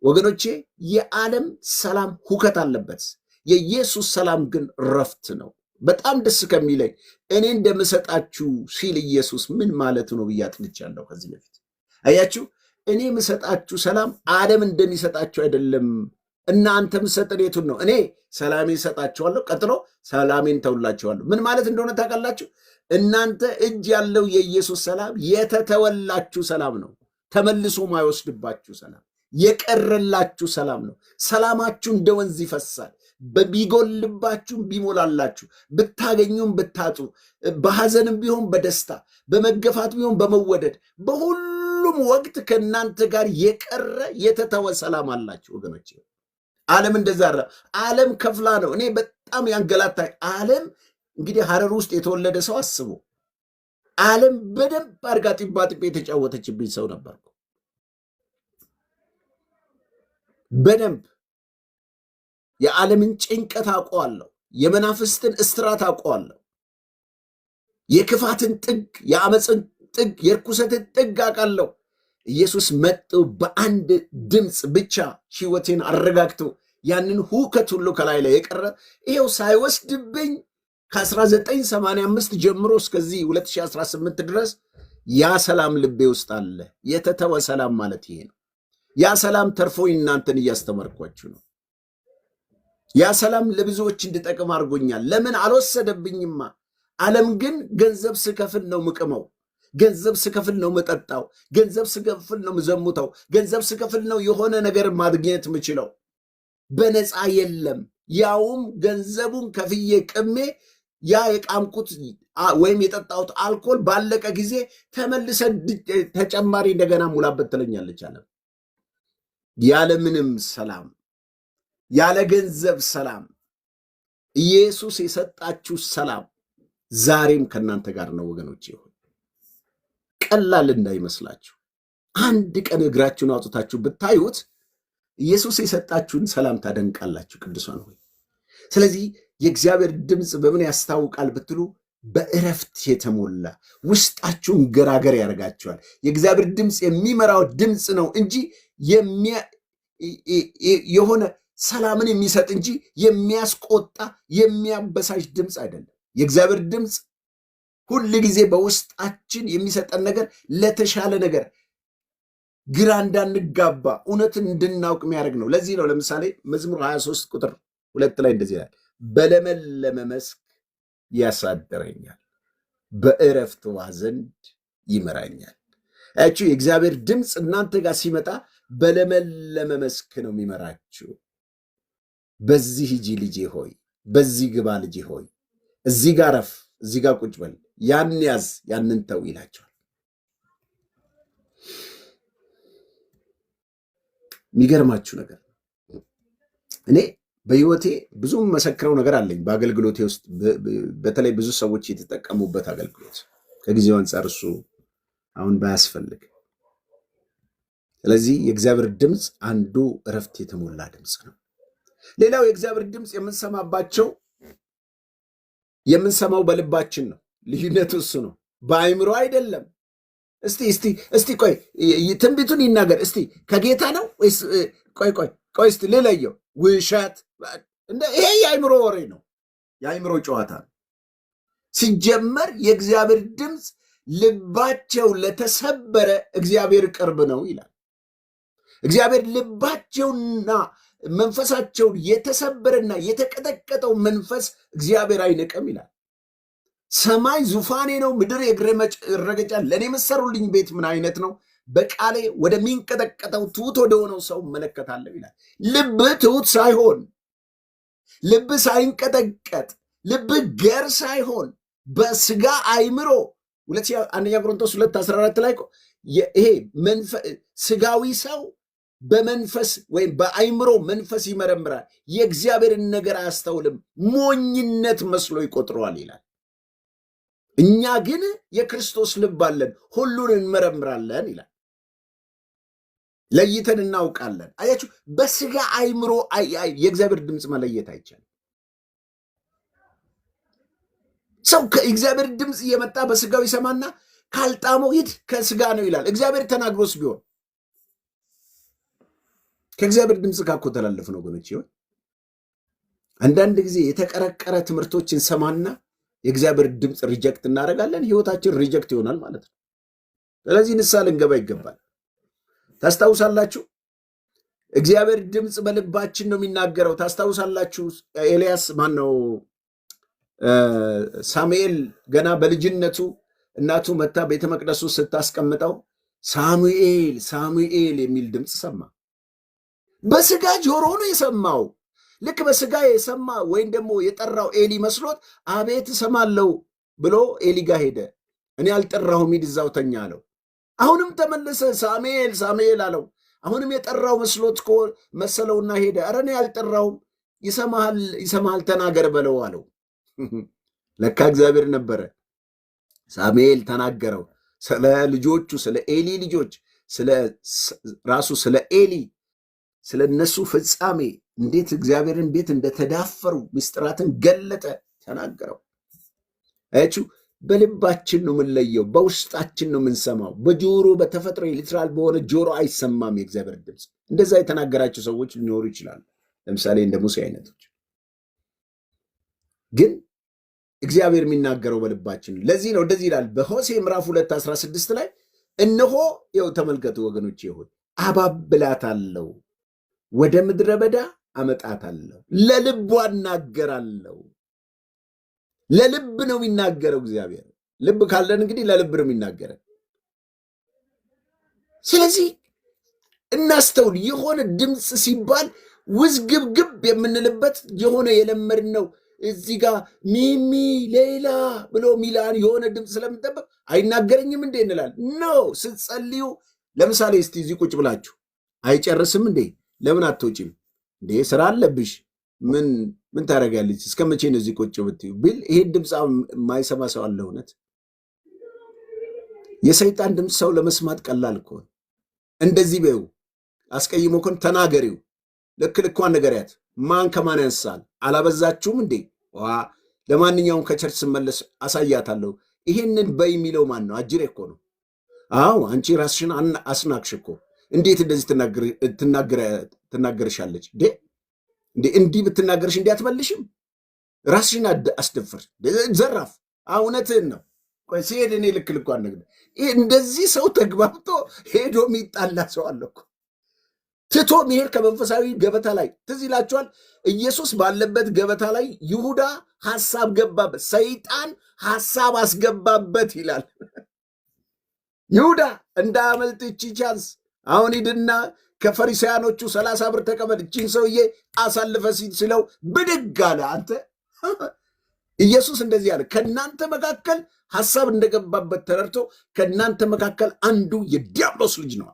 [SPEAKER 1] ወገኖቼ የዓለም ሰላም ሁከት አለበት። የኢየሱስ ሰላም ግን ረፍት ነው። በጣም ደስ ከሚለኝ እኔ እንደምሰጣችሁ ሲል ኢየሱስ ምን ማለት ነው ብዬ አጥንቻለሁ ከዚህ በፊት። አያችሁ፣ እኔ የምሰጣችሁ ሰላም ዓለም እንደሚሰጣችሁ አይደለም። እናንተ የምትሰጡት የቱን ነው? እኔ ሰላሜን እሰጣችኋለሁ፣ ቀጥሎ ሰላሜን ተውላችኋለሁ። ምን ማለት እንደሆነ ታውቃላችሁ? እናንተ እጅ ያለው የኢየሱስ ሰላም የተተወላችሁ ሰላም ነው። ተመልሶ ማይወስድባችሁ ሰላም፣ የቀረላችሁ ሰላም ነው። ሰላማችሁ እንደ ወንዝ ይፈሳል። ቢጎልባችሁም ቢሞላላችሁ፣ ብታገኙም ብታጡ፣ በሐዘንም ቢሆን በደስታ፣ በመገፋት ቢሆን በመወደድ፣ በሁሉም ወቅት ከእናንተ ጋር የቀረ የተተወ ሰላም አላችሁ ወገኖች። ዓለም እንደዛ ዓለም ከፍላ ነው። እኔ በጣም ያንገላታኝ ዓለም እንግዲህ ሐረር ውስጥ የተወለደ ሰው አስቡ። ዓለም በደንብ አድርጋ ጢባጢቤ የተጫወተችብኝ ሰው ነበርኩ። በደንብ የዓለምን ጭንቀት አውቀዋለሁ። የመናፍስትን እስራት አውቀዋለሁ። የክፋትን ጥግ፣ የአመፅን ጥግ፣ የርኩሰትን ጥግ አውቃለሁ። ኢየሱስ መጥቶ በአንድ ድምፅ ብቻ ሕይወቴን አረጋግቶ ያንን ሁከት ሁሉ ከላይ ላይ የቀረ ይኸው ሳይወስድብኝ ከ1985 ጀምሮ እስከዚህ 2018 ድረስ ያ ሰላም ልቤ ውስጥ አለ። የተተወ ሰላም ማለት ይሄ ነው። ያ ሰላም ተርፎኝ እናንተን እያስተማርኳችሁ ነው። ያ ሰላም ለብዙዎች እንድጠቅም አድርጎኛል። ለምን አልወሰደብኝማ። ዓለም ግን ገንዘብ ስከፍል ነው ምቅመው፣ ገንዘብ ስከፍል ነው ምጠጣው፣ ገንዘብ ስከፍል ነው ምዘሙተው፣ ገንዘብ ስከፍል ነው የሆነ ነገር ማግኘት ምችለው። በነፃ የለም። ያውም ገንዘቡን ከፍዬ ቅሜ ያ የቃምኩት ወይም የጠጣሁት አልኮል ባለቀ ጊዜ ተመልሰ ተጨማሪ እንደገና ሙላበት ትለኛለች ዓለም። ያለምንም ሰላም፣ ያለ ገንዘብ ሰላም፣ ኢየሱስ የሰጣችሁ ሰላም ዛሬም ከእናንተ ጋር ነው ወገኖች። ይሁን ቀላል እንዳይመስላችሁ። አንድ ቀን እግራችሁን አውጥታችሁ ብታዩት ኢየሱስ የሰጣችሁን ሰላም ታደንቃላችሁ ቅዱሳን ሆይ። ስለዚህ የእግዚአብሔር ድምፅ በምን ያስታውቃል ብትሉ በእረፍት የተሞላ ውስጣችሁን ገራገር ያደርጋችኋል። የእግዚአብሔር ድምፅ የሚመራው ድምፅ ነው እንጂ የሆነ ሰላምን የሚሰጥ እንጂ የሚያስቆጣ የሚያበሳጭ ድምፅ አይደለም። የእግዚአብሔር ድምፅ ሁል ጊዜ በውስጣችን የሚሰጠን ነገር ለተሻለ ነገር፣ ግራ እንዳንጋባ እውነትን እንድናውቅ የሚያደርግ ነው። ለዚህ ነው ለምሳሌ መዝሙር 23 ቁጥር 2 ላይ እንደዚህ ይላል፣ በለመለመ መስክ ያሳደረኛል፣ በእረፍት ውኃ ዘንድ ይመራኛል። ያችሁ የእግዚአብሔር ድምፅ እናንተ ጋር ሲመጣ በለመለመ መስክ ነው የሚመራችሁ። በዚህ ሂጂ ልጄ ሆይ፣ በዚህ ግባ ልጄ ሆይ፣ እዚህ ጋር ረፍ፣ እዚህ ጋር ቁጭ በል፣ ያን ያዝ፣ ያንን ተው ይላቸዋል። የሚገርማችሁ ነገር እኔ በህይወቴ ብዙ መሰክረው ነገር አለኝ። በአገልግሎቴ ውስጥ በተለይ ብዙ ሰዎች የተጠቀሙበት አገልግሎት ከጊዜው አንጻር እሱ አሁን ባያስፈልግ። ስለዚህ የእግዚአብሔር ድምፅ አንዱ እረፍት የተሞላ ድምፅ ነው። ሌላው የእግዚአብሔር ድምፅ የምንሰማው በልባችን ነው። ልዩነቱ እሱ ነው፣ በአይምሮ አይደለም። እስቲ ቆይ ትንቢቱን ይናገር እስቲ ከጌታ ነው ወይስ ቆይ እስቲ ልለየው፣ ውሸት ይሄ የአይምሮ ወሬ ነው፣ የአይምሮ ጨዋታ ነው። ሲጀመር የእግዚአብሔር ድምፅ ልባቸው ለተሰበረ እግዚአብሔር ቅርብ ነው ይላል። እግዚአብሔር ልባቸውና መንፈሳቸውን የተሰበረና የተቀጠቀጠው መንፈስ እግዚአብሔር አይንቅም ይላል። ሰማይ ዙፋኔ ነው፣ ምድር የእግሬ መረገጫ፣ ለእኔ የምትሰሩልኝ ቤት ምን አይነት ነው? በቃሌ ወደሚንቀጠቀጠው ትሑት ወደሆነው ሰው እመለከታለሁ ይላል። ልብ ትሑት ሳይሆን፣ ልብ ሳይንቀጠቀጥ፣ ልብ ገር ሳይሆን በስጋ አይምሮ 1 ቆሮንቶስ 2:14 ላይ ይሄ ስጋዊ ሰው በመንፈስ ወይም በአይምሮ መንፈስ ይመረምራል፣ የእግዚአብሔርን ነገር አያስተውልም፣ ሞኝነት መስሎ ይቆጥረዋል ይላል። እኛ ግን የክርስቶስ ልብ አለን፣ ሁሉን እንመረምራለን ይላል። ለይተን እናውቃለን። አያችሁ፣ በስጋ አይምሮ የእግዚአብሔር ድምፅ መለየት አይቻልም። ሰው ከእግዚአብሔር ድምፅ እየመጣ በስጋው ይሰማና ካልጣመው ሂድ ከስጋ ነው ይላል። እግዚአብሔር ተናግሮስ ቢሆን ከእግዚአብሔር ድምፅ ጋር እኮ ተላለፍን ወገኖች። ይሆን አንዳንድ ጊዜ የተቀረቀረ ትምህርቶችን ሰማና የእግዚአብሔር ድምፅ ሪጀክት እናደርጋለን። ህይወታችን ሪጀክት ይሆናል ማለት ነው። ስለዚህ ንስሐ ልንገባ ይገባል። ታስታውሳላችሁ፣ እግዚአብሔር ድምፅ በልባችን ነው የሚናገረው። ታስታውሳላችሁ፣ ኤልያስ ማነው ሳሙኤል ገና በልጅነቱ እናቱ መታ ቤተ መቅደሱ ስታስቀምጠው ሳሙኤል ሳሙኤል የሚል ድምፅ ሰማ። በስጋ ጆሮ ነው የሰማው። ልክ በስጋ የሰማ ወይም ደግሞ የጠራው ኤሊ መስሎት አቤት እሰማለሁ ብሎ ኤሊ ጋር ሄደ። እኔ አልጠራሁም ሂድ እዛው ተኛ አለው። አሁንም ተመለሰ ሳሙኤል ሳሙኤል አለው። አሁንም የጠራው መስሎት መሰለውና ሄደ። ኧረ እኔ አልጠራሁም፣ ይሰማሃል ተናገር በለው አለው። ለካ እግዚአብሔር ነበረ። ሳሙኤል ተናገረው ስለ ልጆቹ፣ ስለ ኤሊ ልጆች፣ ራሱ ስለ ኤሊ፣ ስለ እነሱ ፍጻሜ እንዴት እግዚአብሔርን ቤት እንደተዳፈሩ ምስጢራትን ገለጠ፣ ተናገረው። አያችሁ፣ በልባችን ነው የምንለየው፣ በውስጣችን ነው የምንሰማው። በጆሮ በተፈጥሮ ሊትራል በሆነ ጆሮ አይሰማም የእግዚአብሔር ድምፅ። እንደዛ የተናገራቸው ሰዎች ሊኖሩ ይችላሉ፣ ለምሳሌ እንደ ሙሴ አይነቶች። ግን እግዚአብሔር የሚናገረው በልባችን ነው። ለዚህ ነው እንደዚህ ይላል በሆሴዕ ምዕራፍ 2:16 ላይ እነሆ፣ ይኸው ተመልከቱ ወገኖች፣ ይሁን አባብላታለሁ፣ ወደ ምድረ በዳ አመጣታለሁ፣ ለልቧ እናገራለሁ። ለልብ ነው የሚናገረው እግዚአብሔር። ልብ ካለን እንግዲህ ለልብ ነው የሚናገረን። ስለዚህ እናስተውል። የሆነ ድምፅ ሲባል ውዝግብግብ የምንልበት የሆነ የለመድነው እዚህ ጋር ሚሚ ሌላ ብሎ ሚላን የሆነ ድምፅ ስለምንጠበቅ አይናገረኝም እንዴ እንላል። ኖ ስትጸልዩ፣ ለምሳሌ እስቲ እዚህ ቁጭ ብላችሁ አይጨርስም እንዴ? ለምን አትወጪም እንዴ? ስራ አለብሽ፣ ምን ታደርጋለች? እስከ መቼ ነው እዚህ ቁጭ ብትዩ ብል ይሄን ድምፅ የማይሰማ ሰው አለ? እውነት የሰይጣን ድምፅ ሰው ለመስማት ቀላል እኮ። እንደዚህ በይው፣ አስቀይሞ ኮን ተናገሪው፣ ልኳን ንገሪያት። ማን ከማን ያንሳል? አላበዛችሁም እንዴ? ለማንኛውም ከቸርች ስመለስ አሳያታለሁ። ይሄንን በይ የሚለው ማን ነው? አጅሬ እኮ ነው። አዎ አንቺ ራስሽን አስናቅሽ እኮ። እንዴት እንደዚህ ትናገርሻለች? እንዲህ ብትናገርሽ እንዲህ አትመልሽም? ራስሽን አስደፍር። ዘራፍ። እውነትህን ነው። ቆይ ሲሄድ እኔ ልኳን ነግደ እንደዚህ ሰው ተግባብቶ ሄዶ የሚጣላ ሰው አለ እኮ። ትቶ መሄድ ከመንፈሳዊ ገበታ ላይ ትዝ ይላችኋል። ኢየሱስ ባለበት ገበታ ላይ ይሁዳ ሐሳብ ገባበት፣ ሰይጣን ሐሳብ አስገባበት ይላል። ይሁዳ እንዳያመልጥ እቺ ቻንስ፣ አሁን ሂድና ከፈሪሳያኖቹ 30 ብር ተቀበል፣ እቺን ሰውዬ አሳልፈ ሲለው ብድግ አለ። አንተ ኢየሱስ እንደዚህ አለ፣ ከእናንተ መካከል ሐሳብ እንደገባበት ተረድቶ ከእናንተ መካከል አንዱ የዲያብሎስ ልጅ ነው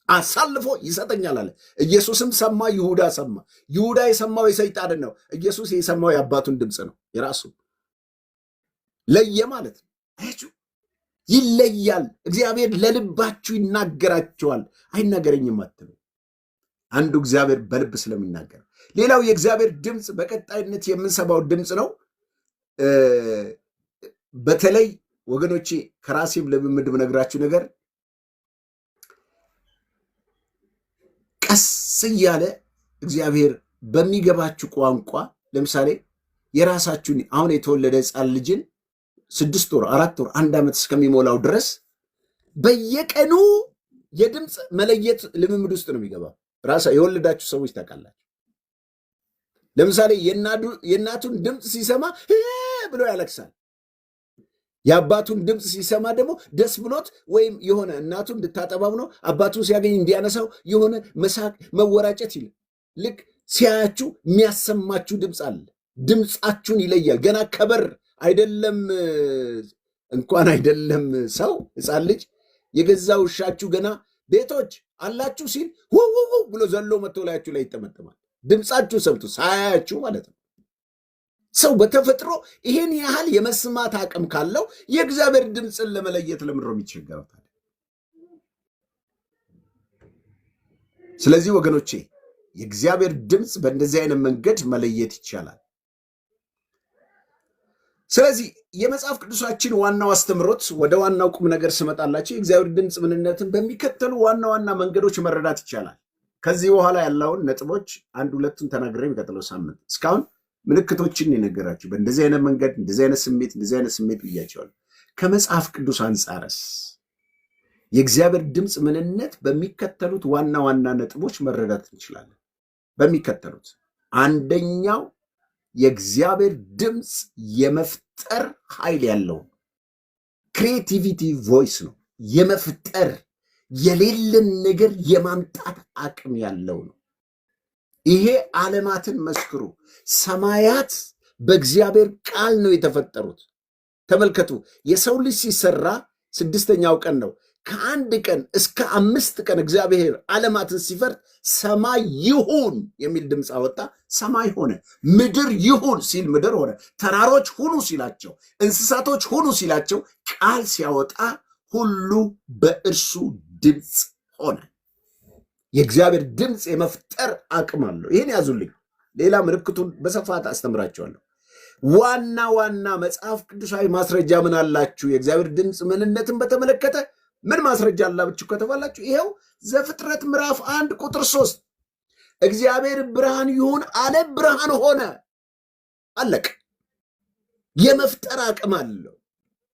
[SPEAKER 1] አሳልፎ ይሰጠኛል አለ። ኢየሱስም ሰማ፣ ይሁዳ ሰማ። ይሁዳ የሰማው የሰይጣንን ነው፣ ኢየሱስ የሰማው የአባቱን ድምፅ ነው። የራሱ ለየ ማለት ነው። አያችሁ፣ ይለያል። እግዚአብሔር ለልባችሁ ይናገራቸዋል። አይናገረኝም አትሉ። አንዱ እግዚአብሔር በልብ ስለሚናገር፣ ሌላው የእግዚአብሔር ድምፅ በቀጣይነት የምንሰማው ድምፅ ነው። በተለይ ወገኖቼ ከራሴም ልምምድ ብነግራችሁ ነገር ቀስ እያለ እግዚአብሔር በሚገባችሁ ቋንቋ፣ ለምሳሌ የራሳችሁን አሁን የተወለደ ሕፃን ልጅን 6 ወር 4 ወር 1 ዓመት እስከሚሞላው ድረስ በየቀኑ የድምፅ መለየት ልምምድ ውስጥ ነው የሚገባው። ራሳ የወለዳችሁ ሰዎች ታውቃላችሁ። ለምሳሌ የእናቱን ድምፅ ሲሰማ ብሎ ያለቅሳል። የአባቱን ድምፅ ሲሰማ ደግሞ ደስ ብሎት ወይም የሆነ እናቱን እንድታጠባብ ነው አባቱን ሲያገኝ እንዲያነሳው የሆነ መሳቅ መወራጨት ይል። ልክ ሲያያችሁ የሚያሰማችሁ ድምፅ አለ። ድምፃችሁን ይለያል። ገና ከበር አይደለም እንኳን አይደለም ሰው ሕፃን ልጅ የገዛ ውሻችሁ ገና ቤቶች አላችሁ ሲል ውው ብሎ ዘሎ መጥቶ ላያችሁ ላይ ይጠመጠማል። ድምፃችሁ ሰምቶ ሳያያችሁ ማለት ነው። ሰው በተፈጥሮ ይሄን ያህል የመስማት አቅም ካለው የእግዚአብሔር ድምፅን ለመለየት ለምንድን ነው የሚቸገረው ታዲያ? ስለዚህ ወገኖቼ የእግዚአብሔር ድምፅ በእንደዚህ አይነት መንገድ መለየት ይቻላል። ስለዚህ የመጽሐፍ ቅዱሳችን ዋናው አስተምሮት ወደ ዋናው ቁም ነገር ስመጣላችሁ የእግዚአብሔር ድምፅ ምንነትን በሚከተሉ ዋና ዋና መንገዶች መረዳት ይቻላል። ከዚህ በኋላ ያለውን ነጥቦች 1-2ቱን ተናግሬ የሚቀጥለው ሳምንት እስካሁን ምልክቶችን የነገራችሁ በእንደዚህ አይነት መንገድ እንደዚህ አይነት ስሜት ብያቸዋል። ከመጽሐፍ ቅዱስ አንጻርስ የእግዚአብሔር ድምፅ ምንነት በሚከተሉት ዋና ዋና ነጥቦች መረዳት እንችላለን። በሚከተሉት አንደኛው የእግዚአብሔር ድምፅ የመፍጠር ኃይል ያለው ክሪኤቲቪቲ ቮይስ ነው። የመፍጠር የሌለን ነገር የማምጣት አቅም ያለው ነው። ይሄ ዓለማትን መስክሩ። ሰማያት በእግዚአብሔር ቃል ነው የተፈጠሩት። ተመልከቱ፣ የሰው ልጅ ሲሰራ 6ኛው ቀን ነው። ከ1 ቀን እስከ 5 ቀን እግዚአብሔር ዓለማትን ሲፈርድ ሰማይ ይሁን የሚል ድምፅ አወጣ፣ ሰማይ ሆነ። ምድር ይሁን ሲል ምድር ሆነ። ተራሮች ሁኑ ሲላቸው፣ እንስሳቶች ሁኑ ሲላቸው ቃል ሲያወጣ ሁሉ በእርሱ ድምፅ ሆነ። የእግዚአብሔር ድምፅ የመፍጠር አቅም አለው። ይህን ያዙልኝ። ሌላ ምልክቱን በስፋት አስተምራቸዋለሁ። ዋና ዋና መጽሐፍ ቅዱሳዊ ማስረጃ ምን አላችሁ? የእግዚአብሔር ድምፅ ምንነትን በተመለከተ ምን ማስረጃ አላችሁ ከተባላችሁ ይኸው ዘፍጥረት ምዕራፍ 1 ቁጥር 3 እግዚአብሔር ብርሃን ይሁን አለ፣ ብርሃን ሆነ። አለቅ። የመፍጠር አቅም አለው።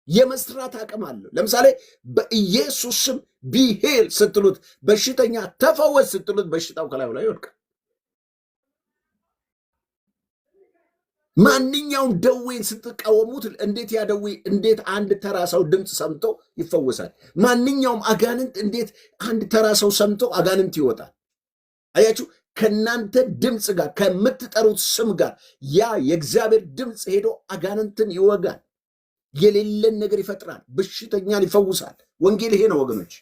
[SPEAKER 1] የመስራት አቅም አለው። ለምሳሌ በኢየሱስ ስም ቢሄል ስትሉት፣ በሽተኛ ተፈወስ ስትሉት በሽታው ከላዩ ላይ ይወድቃል። ማንኛውም ደዌን ስትቃወሙት እንዴት ያ ደዌ እንዴት አንድ ተራ ሰው ድምፅ ሰምቶ ይፈወሳል? ማንኛውም አጋንንት እንዴት አንድ ተራ ሰው ሰምቶ አጋንንት ይወጣል? አያችሁ፣ ከእናንተ ድምፅ ጋር ከምትጠሩት ስም ጋር ያ የእግዚአብሔር ድምፅ ሄዶ አጋንንትን ይወጋል። የሌለን ነገር ይፈጥራል። በሽተኛን ይፈውሳል። ወንጌል ይሄ ነው ወገኖች።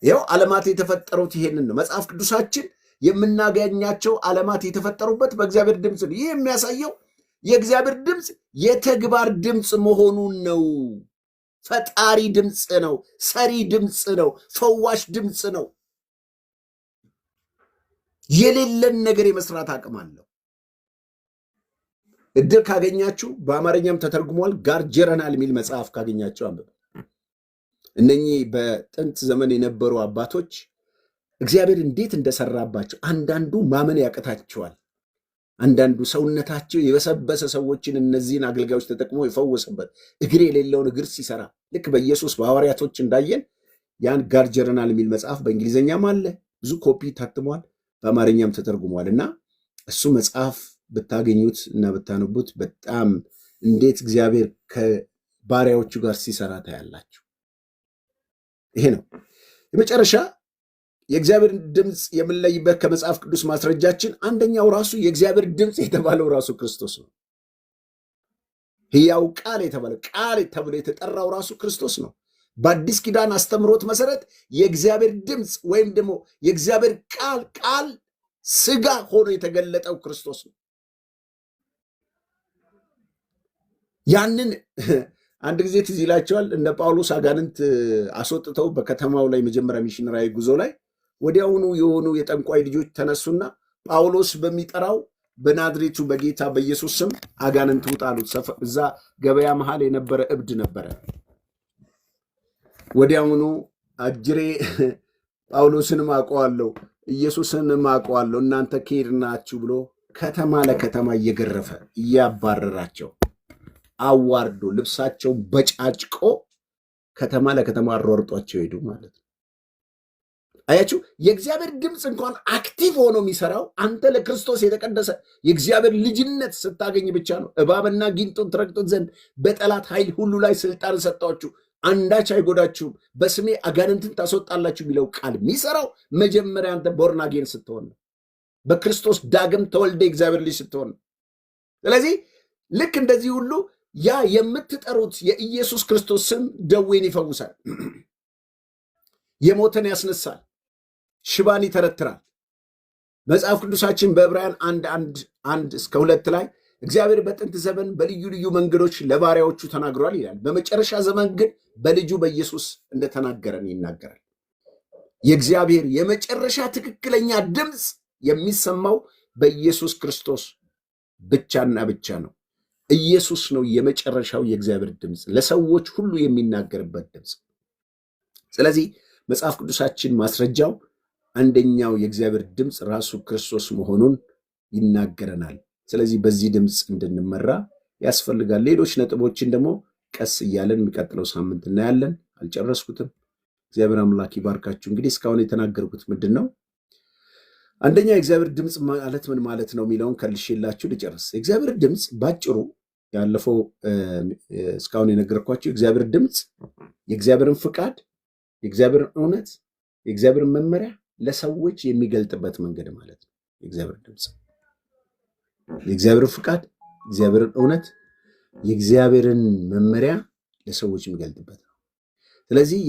[SPEAKER 1] ይኸው ዓለማት የተፈጠሩት ይሄንን ነው። መጽሐፍ ቅዱሳችን የምናገኛቸው ዓለማት የተፈጠሩበት በእግዚአብሔር ድምፅ ነው። ይህ የሚያሳየው የእግዚአብሔር ድምፅ የተግባር ድምፅ መሆኑን ነው። ፈጣሪ ድምፅ ነው። ሰሪ ድምፅ ነው። ፈዋሽ ድምፅ ነው። የሌለን ነገር የመስራት አቅም አለው። እድል ካገኛችሁ በአማርኛም ተተርጉሟል። ጋርጀረናል የሚል መጽሐፍ ካገኛችሁ አንብቡ። እነኚህ በጥንት ዘመን የነበሩ አባቶች እግዚአብሔር እንዴት እንደሰራባቸው አንዳንዱ ማመን ያቅታቸዋል። አንዳንዱ ሰውነታቸው የበሰበሰ ሰዎችን እነዚህን አገልጋዮች ተጠቅሞ የፈወሰበት እግር የሌለውን እግር ሲሰራ ልክ በኢየሱስ በሐዋርያቶች እንዳየን ያን ጋርጀረናል የሚል መጽሐፍ በእንግሊዝኛም አለ፣ ብዙ ኮፒ ታትሟል፣ በአማርኛም ተተርጉሟል። እና እሱ መጽሐፍ ብታገኙት እና ብታነቡት በጣም እንዴት እግዚአብሔር ከባሪያዎቹ ጋር ሲሰራ ታያላችሁ። ይሄ ነው የመጨረሻ የእግዚአብሔር ድምፅ የምንለይበት ከመጽሐፍ ቅዱስ ማስረጃችን አንደኛው ራሱ የእግዚአብሔር ድምፅ የተባለው ራሱ ክርስቶስ ነው። ሕያው ቃል የተባለው ቃል ተብሎ የተጠራው ራሱ ክርስቶስ ነው። በአዲስ ኪዳን አስተምሮት መሰረት የእግዚአብሔር ድምፅ ወይም ደግሞ የእግዚአብሔር ቃል ስጋ ሆኖ የተገለጠው ክርስቶስ ነው። ያንን አንድ ጊዜ ትዝ ይላቸዋል። እነ ጳውሎስ አጋንንት አስወጥተው በከተማው ላይ መጀመሪያ ሚሽነራዊ ጉዞ ላይ ወዲያውኑ የሆኑ የጠንቋይ ልጆች ተነሱና ጳውሎስ በሚጠራው በናዝሬቱ በጌታ በኢየሱስ ስም አጋንንት ውጣ አሉት። እዛ ገበያ መሃል የነበረ እብድ ነበረ። ወዲያውኑ አጅሬ ጳውሎስንም አውቀዋለሁ ኢየሱስንም አውቀዋለሁ እናንተ ከሄድ ናችሁ ብሎ ከተማ ለከተማ እየገረፈ እያባረራቸው አዋርዶ ልብሳቸው በጫጭቆ ከተማ ለከተማ አሯርጧቸው ሄዱ ማለት ነው። አያችሁ፣ የእግዚአብሔር ድምፅ እንኳን አክቲቭ ሆኖ የሚሰራው አንተ ለክርስቶስ የተቀደሰ የእግዚአብሔር ልጅነት ስታገኝ ብቻ ነው። እባብና ጊንጡን ትረግጡት ዘንድ በጠላት ኃይል ሁሉ ላይ ስልጣን ሰጠኋችሁ፣ አንዳች አይጎዳችሁም፣ በስሜ አጋንንትን ታስወጣላችሁ የሚለው ቃል የሚሰራው መጀመሪያ አንተ ቦርን አጌን ስትሆን ነው። በክርስቶስ ዳግም ተወልደ እግዚአብሔር ልጅ ስትሆን ነው። ስለዚህ ልክ እንደዚህ ሁሉ ያ የምትጠሩት የኢየሱስ ክርስቶስ ስም ደዌን ይፈውሳል፣ የሞተን ያስነሳል፣ ሽባን ይተረትራል። መጽሐፍ ቅዱሳችን በዕብራውያን 1:1-2 ላይ እግዚአብሔር በጥንት ዘመን በልዩ ልዩ መንገዶች ለባሪያዎቹ ተናግሯል ይላል። በመጨረሻ ዘመን ግን በልጁ በኢየሱስ እንደተናገረን ይናገራል። የእግዚአብሔር የመጨረሻ ትክክለኛ ድምፅ የሚሰማው በኢየሱስ ክርስቶስ ብቻና ብቻ ነው። ኢየሱስ ነው የመጨረሻው የእግዚአብሔር ድምፅ፣ ለሰዎች ሁሉ የሚናገርበት ድምፅ። ስለዚህ መጽሐፍ ቅዱሳችን ማስረጃው አንደኛው የእግዚአብሔር ድምፅ ራሱ ክርስቶስ መሆኑን ይናገረናል። ስለዚህ በዚህ ድምፅ እንድንመራ ያስፈልጋል። ሌሎች ነጥቦችን ደግሞ ቀስ እያለን የሚቀጥለው ሳምንት እናያለን። አልጨረስኩትም። እግዚአብሔር አምላክ ይባርካችሁ። እንግዲህ እስካሁን የተናገርኩት ምንድን ነው? አንደኛ የእግዚአብሔር ድምፅ ማለት ምን ማለት ነው የሚለውን ከልሼላችሁ ልጨርስ። የእግዚአብሔር ድምፅ ባጭሩ ያለፈው እስካሁን የነገርኳችሁ የእግዚአብሔር ድምፅ የእግዚአብሔርን ፍቃድ፣ የእግዚአብሔርን እውነት፣ የእግዚአብሔርን መመሪያ ለሰዎች የሚገልጥበት መንገድ ማለት ነው። የእግዚአብሔር ድምፅ የእግዚአብሔርን ፍቃድ፣ የእግዚአብሔርን እውነት፣ የእግዚአብሔርን መመሪያ ለሰዎች የሚገልጥበት ነው። ስለዚህ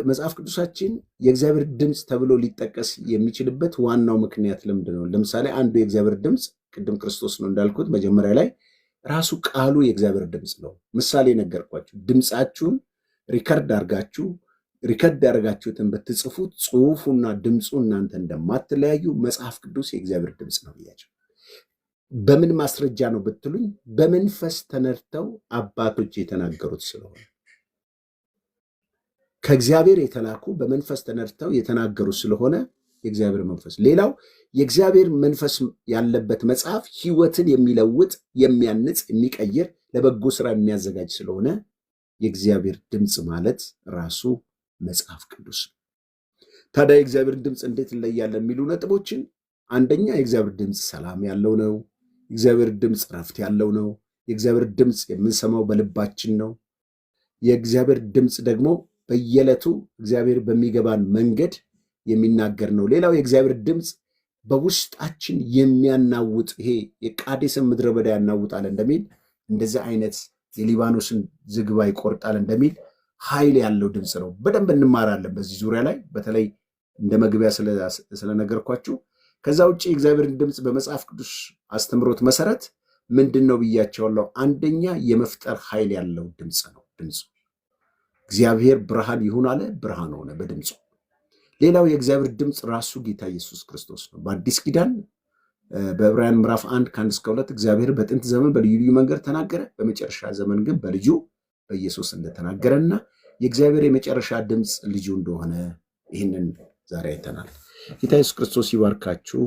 [SPEAKER 1] መጽሐፍ ቅዱሳችን የእግዚአብሔር ድምፅ ተብሎ ሊጠቀስ የሚችልበት ዋናው ምክንያት ለምንድን ነው? ለምሳሌ አንዱ የእግዚአብሔር ድምፅ ቅድም ክርስቶስ ነው እንዳልኩት መጀመሪያ ላይ ራሱ ቃሉ የእግዚአብሔር ድምፅ ነው። ምሳሌ ነገርኳችሁ። ድምፃችሁን ሪከርድ ያደርጋችሁትን ብትጽፉት ጽሁፉና ድምፁ እናንተ እንደማትለያዩ መጽሐፍ ቅዱስ የእግዚአብሔር ድምፅ ነው ብያቸው። በምን ማስረጃ ነው ብትሉኝ፣ በመንፈስ ተነድተው አባቶች የተናገሩት ስለሆነ ከእግዚአብሔር የተላኩ በመንፈስ ተነድተው የተናገሩ ስለሆነ የእግዚአብሔር መንፈስ። ሌላው የእግዚአብሔር መንፈስ ያለበት መጽሐፍ ሕይወትን የሚለውጥ የሚያንጽ፣ የሚቀይር ለበጎ ስራ የሚያዘጋጅ ስለሆነ የእግዚአብሔር ድምፅ ማለት ራሱ መጽሐፍ ቅዱስ ነው። ታዲያ የእግዚአብሔር ድምፅ እንዴት እንለያለን የሚሉ ነጥቦችን፣ አንደኛ የእግዚአብሔር ድምፅ ሰላም ያለው ነው። የእግዚአብሔር ድምፅ ረፍት ያለው ነው። የእግዚአብሔር ድምፅ የምንሰማው በልባችን ነው። የእግዚአብሔር ድምፅ ደግሞ በየዕለቱ እግዚአብሔር በሚገባን መንገድ የሚናገር ነው። ሌላው የእግዚአብሔር ድምፅ በውስጣችን የሚያናውጥ፣ ይሄ የቃዴስን ምድረ በዳ ያናውጣል እንደሚል እንደዚህ አይነት የሊባኖስን ዝግባ ይቆርጣል እንደሚል ኃይል ያለው ድምፅ ነው። በደንብ እንማራለን በዚህ ዙሪያ ላይ በተለይ እንደ መግቢያ ስለነገርኳችሁ። ከዛ ውጭ የእግዚአብሔርን ድምፅ በመጽሐፍ ቅዱስ አስተምሮት መሰረት ምንድን ነው ብያቸዋለሁ። አንደኛ የመፍጠር ኃይል ያለው ድምፅ ነው። ድምፁ እግዚአብሔር ብርሃን ይሁን አለ፣ ብርሃን ሆነ በድምፁ። ሌላው የእግዚአብሔር ድምፅ ራሱ ጌታ ኢየሱስ ክርስቶስ ነው። በአዲስ ኪዳን በዕብራውያን ምዕራፍ 1 ከ1 እስከ 2 እግዚአብሔር በጥንት ዘመን በልዩ ልዩ መንገድ ተናገረ፣ በመጨረሻ ዘመን ግን በልጁ በኢየሱስ እንደተናገረና የእግዚአብሔር የመጨረሻ ድምፅ ልጁ እንደሆነ ይህንን ዛሬ አይተናል። ጌታ ኢየሱስ ክርስቶስ ይባርካችሁ።